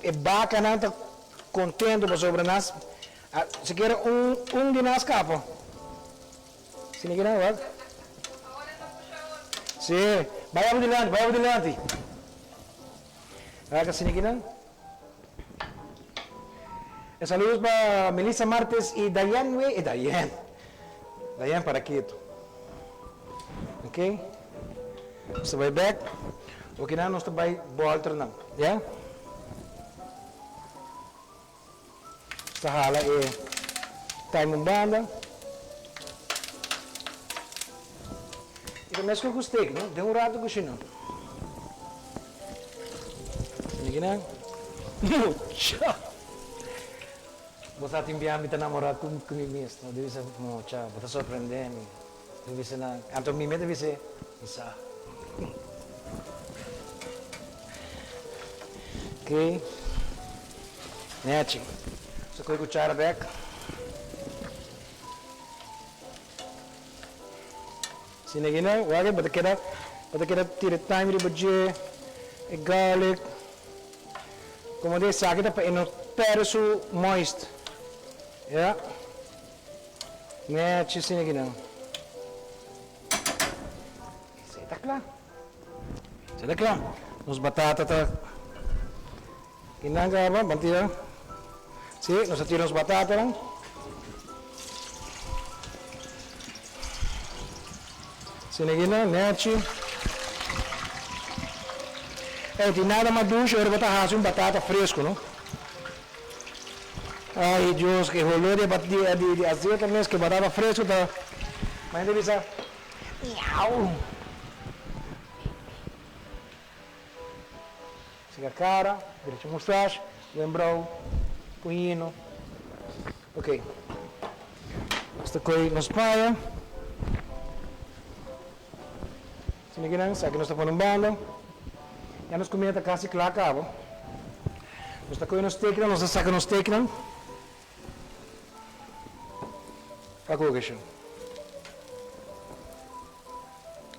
É bacana, está contento para sobre nós. Se quer de nós capa. Se não quer nada. Sim, vai adiante. Se não quer nada. Saludos para Melissa Martes e Diane. Diane para Quito. Ok? Você vai back. Ok, não, nós vai voltar não. Yeah? Sa hala time ng banda. Ito mesmo com steak, no? Demorado ko siya, no? Sige na. Mucha! Basta timbihan kita namorado kung kumimis, no? Deve ser mucha. Basta sorprendente. Deve ser na... Anto mime deve ser isa. Ok. Nechi. So, कोई कुचारा back. Sini gina, wage bata keda tira time di budget, garlic. Como de sakit apa ino perso moist. Ya. Mechi sini gina. Sedek lah. Nos batata ta. Kinanga apa? Bantira. Sì, nos attiram as batatas lang. Sinigina, nechi. Di nada mais dushi, ora botar raso batata fresco, não? Ai, Deus, que rolou de azeite mesmo, que batata fresco, tá? Mas deve ser... Miau! Siga a cara, direito a mustache, lembrou. Punhino. Ok. Esta coisa nos paia. Se não querem, sabe que nós estamos falando banda. Já nos comemos quase claro, cabo. Esta coisa nos steak, nós sacamos nos steak, não? Acabou que isso.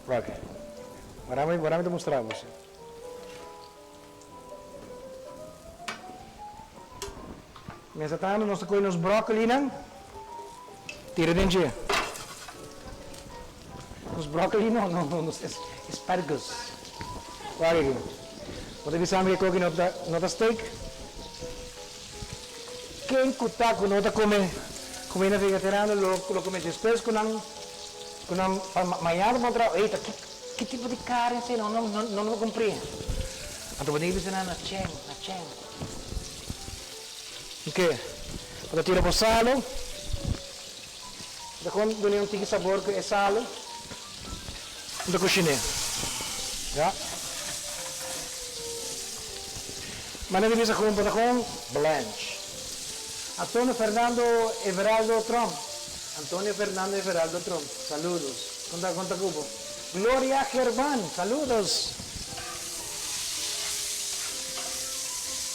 Ok. Agora me mostrar você. Nessa tanda, nós temos brócolis, não? Tira dentro. Os brócolis não, os espárragos. Olha aqui. Você sabe que não está steak? Quem cuta com não come vegetariano, lo come depois com manhã contra. Eita, que tipo de carne é esse? Não compreendo. Então, você dizer na chen. Ok, para tirar o salo, da quando dá tique sabor que é salo, da cushina, já? Mas não devia com blanche. Antonio Fernando Everaldo Trump, saludos. Conta cubo. Gloria Germán, saludos.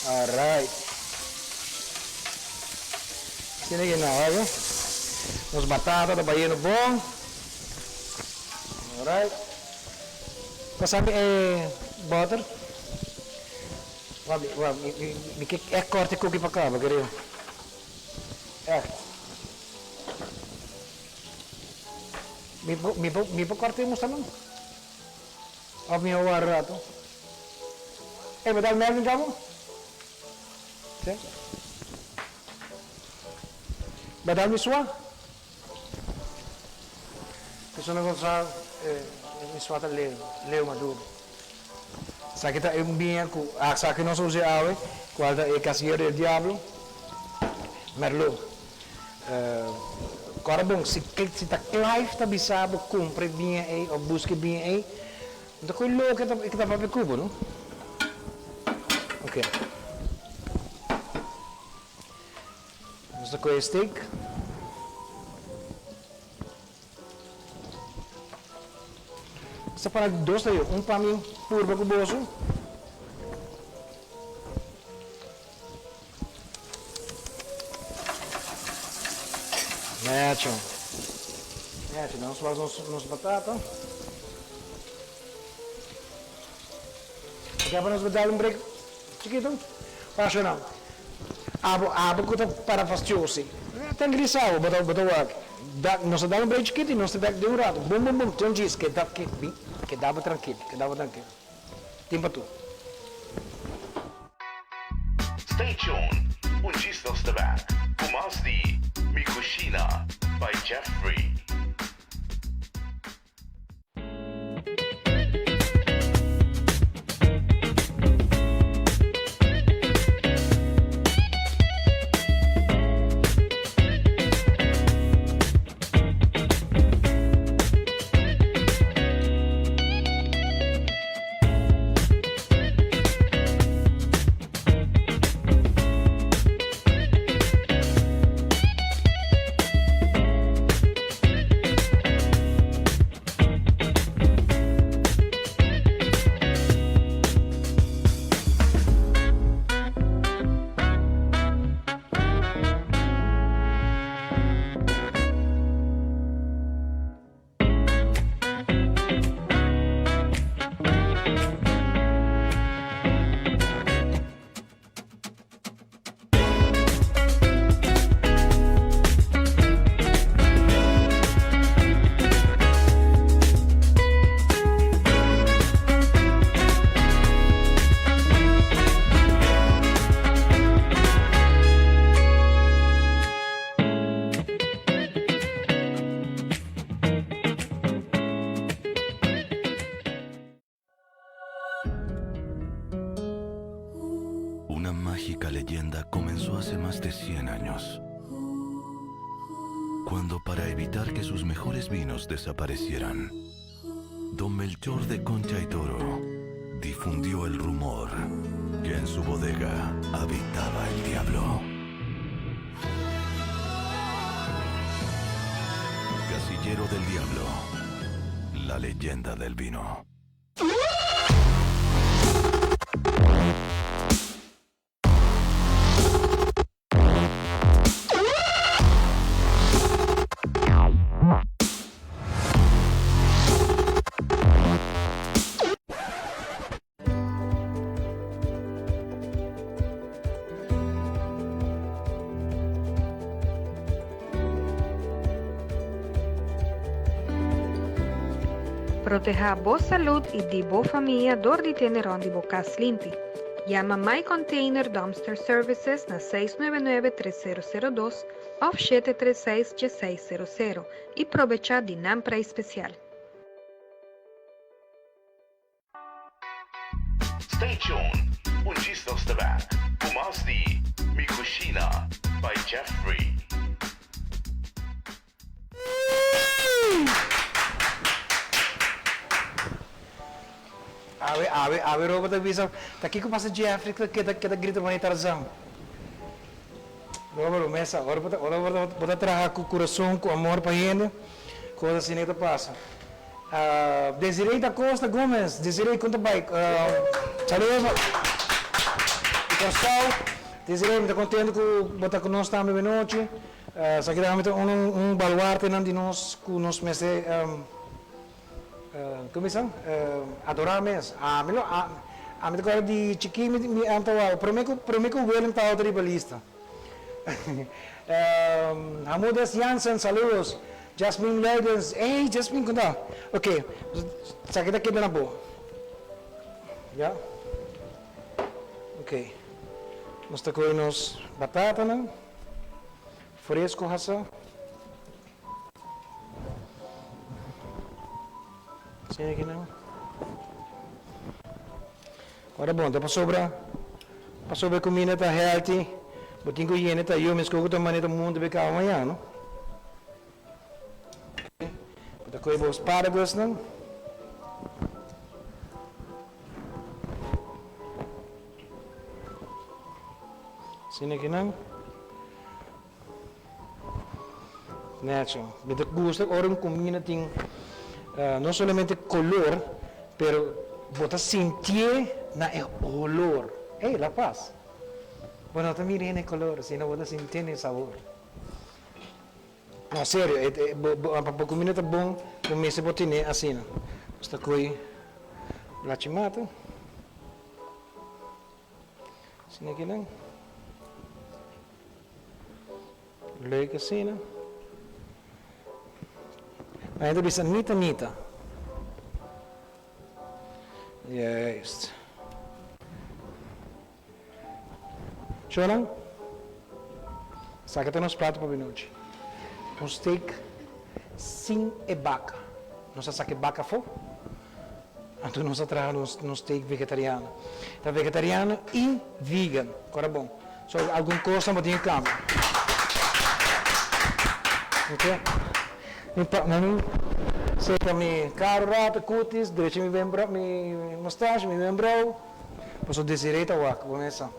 All right. Tiene que nada, ¿eh? Nos batatas, tabayeno bom. Alright. Pasame butter. Mi que é corte cookie para cá, querido. Mi po corte mo salon. Of mi awar rato. Betal meron ka mo? Sim. Betal mi sua? Gusto na ko sa mi sua ta leo maduro. Sa kita binha ku sa que nós usamos awe, qual é casier del diablo. Merlo. Agora bom, se tá clive tá bisabo compre binha aí ou busque binha aí. Então coi louco que tá para cubo, não? Ok. Vamos com steak. Essa para dois daí, para mim purbe com bolso. Mete, nós vamos nos batata. Aqui para nós dar break chiquito. Passa não. Abo que para fastiosi. Tem grisado, botou aqui. Nós dá break chiquito e nós te back de rato. Bum, tem diz que dava tranquilo, Tempo tu. Stay tuned. Ungistos the back. Pumas di Cushina by Jeffrey. Una mágica leyenda comenzó hace más de 100 años, cuando para evitar que sus mejores vinos desaparecieran, don Melchor de Concha y Toro difundió el rumor que en su bodega habitaba el diablo. Casillero del Diablo, la leyenda del vino. Proteja a boa saúde e de boa família dor de tener onde bocas limpe. Llama My Container Dumpster Services na 699-3002 ou 736-1600 e aproveita de nampra especial. Stay tuned. Ungistos the back. Pumas di Cushina by Jeffrey. Ave, roupa da visa. Tá aqui que passa Jeffrey que tá grita para Tarzan. Roupa, mesa. Ora bota trabalhar com coração, com amor para gente. Coisa assim nem passa. Desirei da Costa Gomes, Desirei conta bike. Saludos. Pessoal, Desirei, muito contente com botar conosco também de noite. Sa kita kami baluarte ng dinos kunos mese kumisang adorar mes. Amit ko di chiki mi antawa promeco huelen tao tribalista. Hamudas Jansen, saludos. Jasmine Legends, hey Jasmine kunda. Okay, sa kita na po. Ya. Okay. Gusto ko inos batata na. Fresco hasa. Sige na. Agora bom, tá para sobra comida tá healthy. Botinho que higiene tá eu mesmo que também tá mundo be cá amanhã, não? Tá coi bons asparagus não? Sini aqui não? Natural. Me gusta ahora comida tem não somente color, pero bota sentir na olor. Hey, La Paz. Bueno, também tem color, senão bota sentir o sabor. Não, sério, a comida tá bom, comer se bota assim. Basta coi la chimata. Sini aqui não? Leuk assim, né? Ainda bisa nita. Juist. Zo lang? Saca até nos pratos para minutos. Um steak sem vaca. Não se sabe vaca for? Então nós trazemos um steak vegetariano. Tá vegetariano e vegan. Agora bom. Só alguma coisa mas tem câmbio. Ok? Seca mi caro rato, cutis, direito mi mustache, mi membrou. Posso direito ao começa.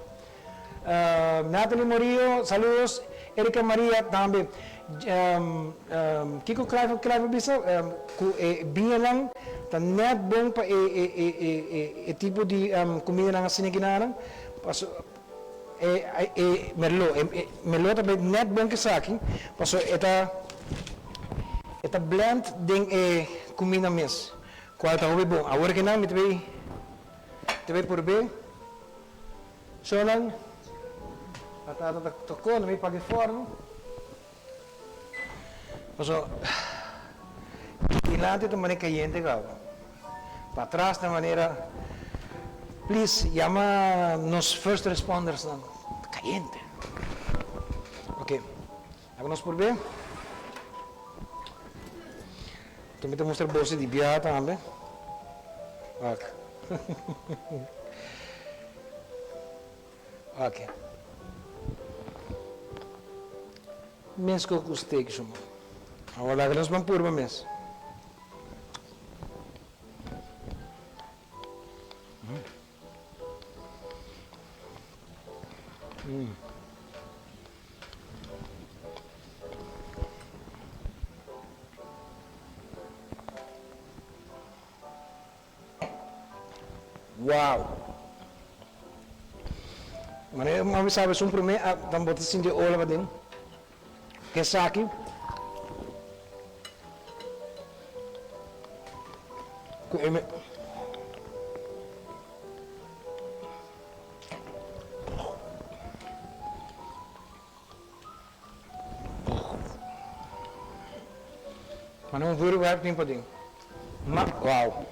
Natalie Morillo, saludos. Erika Maria também. Kiko Clive bisa, bem lang, tá net bom para tipo de comida na siniginaran. Passo merlo também net bom que saque. Passo Eta blend ding comida mes. Qual tá bom? Agora que não, me teve purbe. Só lang. Batata tocou, não me pague forno. Mas ilante de maneira caliente gava. Para trás de maneira, please, llama nos first responders não. Caliente. Ok. Agora nós purbe. Também te mostrar bolsa de biata também. Ok. Ok. Mês que eu gostei que chama. Agora nós vamos pôr mês. Wow! Mas eu sabe se para mim também botar assim de olho para dentro. Que saque? Mas não vou ver tempo dentro. Wow!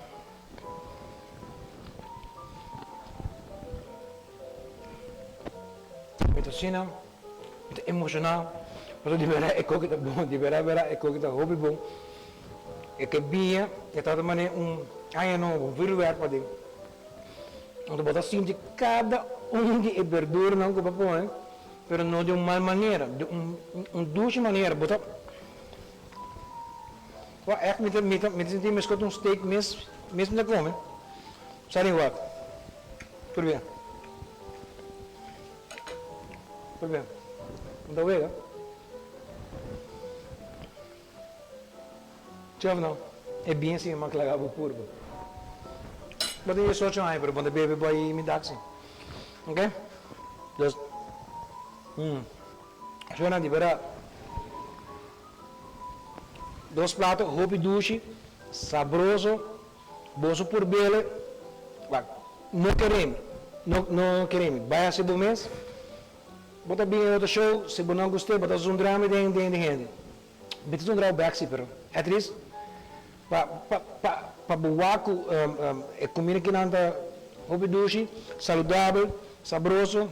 Cushina, emocional, mas de verdade é que tá bom, de verdade é que tá hobby bom, é que bia, é tal maneira não, viro ver para dentro, então botar assim de cada de verdura não que para pôr, mas não de uma mal maneira, de dushi maneira, botar, é que me senti mais com steak mesmo na come, sabe igual, por bem. Bem, não dá vega? Tchau não, é bem assim, mas claro, o purbe. Mas eu só chamo aí, para quando bebe boy me dá assim, ok? Just, Joana de vera, 2 platos, hopi dushi, sabroso, boso purbe, no queremos, no queremos, vai a ser bom mês, bota bem outro show, se você não gostou, bota um drama de gente. Beta um drama baixo, pero é triste, para buaco, é comida que não anda, hopi dushi, saudável, sabroso,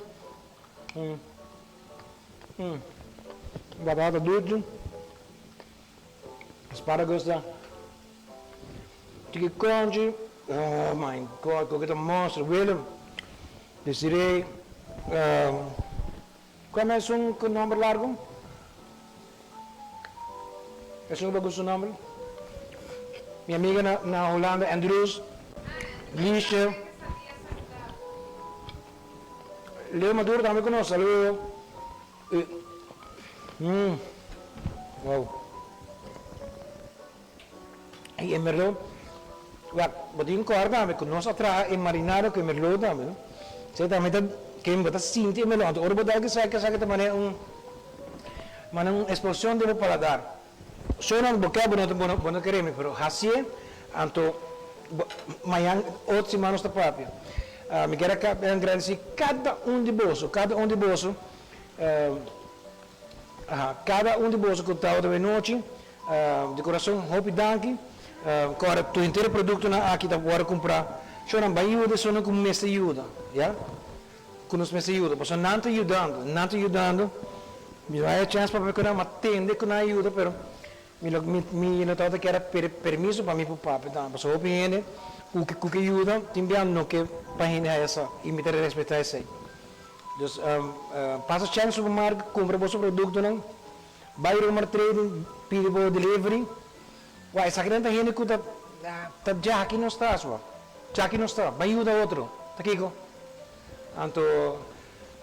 batata dulce, asparagus da, chicken crunchy, oh my god, coqueta monster, Willem, Desiree, qual é o nome largo? É um bagus nome? Minha amiga na Holanda, Andrews, Liesje, Leo Maduro também conosco, saludo. Wow. E merlot, botin corda, que nós atrás é marinado que merlot também, não? Você também tá que me botar sinto merlot, ora botar que sai também uma explosão de paladar. Só não bocado não queremos, pero assim, anto manhã 8 semanas da papia. Me quero agradecer cada um de bolso, cada um de bolso que está de noite, de coração, hope danke. Agora, tu inteiro produto aqui está para comprar. Só não vai ajudar, só não como mestre ajuda, já? Com os mestres ajuda, porque não está ajudando, me vai a chance para procurar uma tenda que não ajuda, pero me notava que era permisso para mim para o papo, então, porque hope ele o que ajuda, também não que para gente essa e me ter respeitar isso aí. Então, passa chance no supermercado, compra o seu produto, não? Vai ao mercado, pede por delivery. Uai, essa grande gente que tá já aqui não está, já aqui não está, vai ajudar outro, tá aqui, então,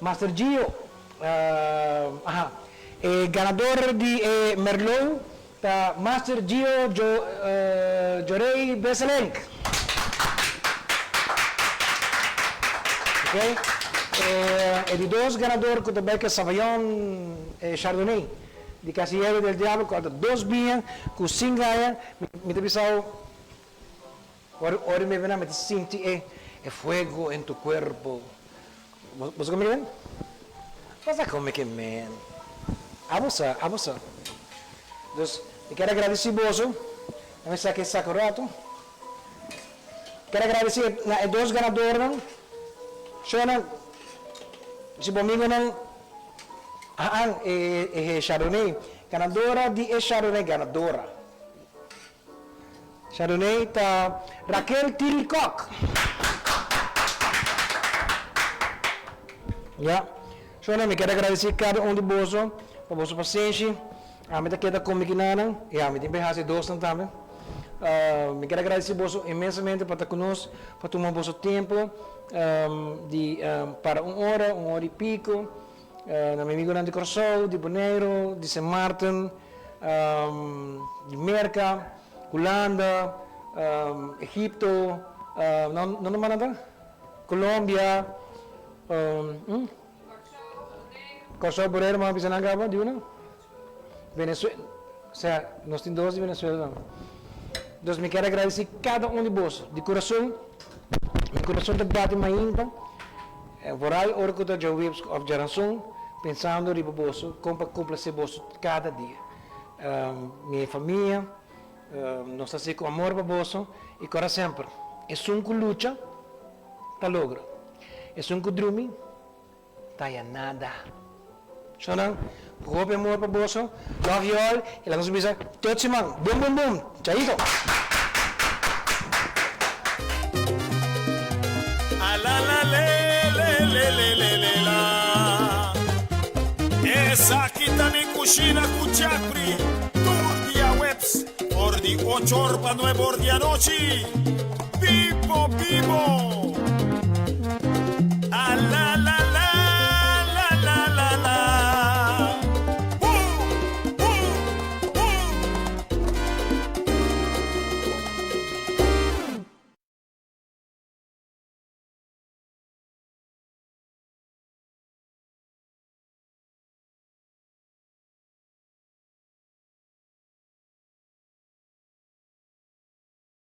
Master Gio, ganador de Merlot, tá Master Gio Jorei Beselenk. Ok? E de 2 ganadores que também que é Sauvignon Chardonnay. De Casillero del Diablo, com 2 vinhas, com 5 gaias, me pensava, ahora me ven a meter sentir fuego en tu cuerpo. ¿Vos comes bien? Vas a comer que man. Abusa. Entonces, me quero agradecer vos, me saquei saco rato. Quero agradecer a 2 ganadores, Shona, se comigo não Chardonnay, ganadora de Chardonnay, ganadora. Chardonnay tá Raquel Tiricoc. Já. Só me quero agradecer cada um de vocês, por vossa paciência. A mim queda comigo nada, e a mim tem que 2 também. Me quero agradecer vocês imensamente por estar conosco, por tomar vosso tempo para 1 hora e pico. Na minha amiga de Corsol, de Boneiro, de São Martin, de Merca, Holanda, Egipto, não nada? Colômbia, Corsol, Boneiro, mas não acaba de uma? Venezuela, nós temos 2 de Venezuela. Então, me quero agradecer cada um de vocês, de coração, meu coração está batendo mais ímpar. Vooral orco dat je webs of geração, pensando em você, como complacer você cada dia. Minha família, nós estamos com amor para você e para sempre. É um que luta, tá logra. É um que dorme, tá a nada. Só não, roupa amor para você, love you all, e lá nos bisa, todo semana, boom, chaito. Esa kita ni Cushina kuchakri, turdia webs, por di 8 orpa 9 ordia noci, vivo.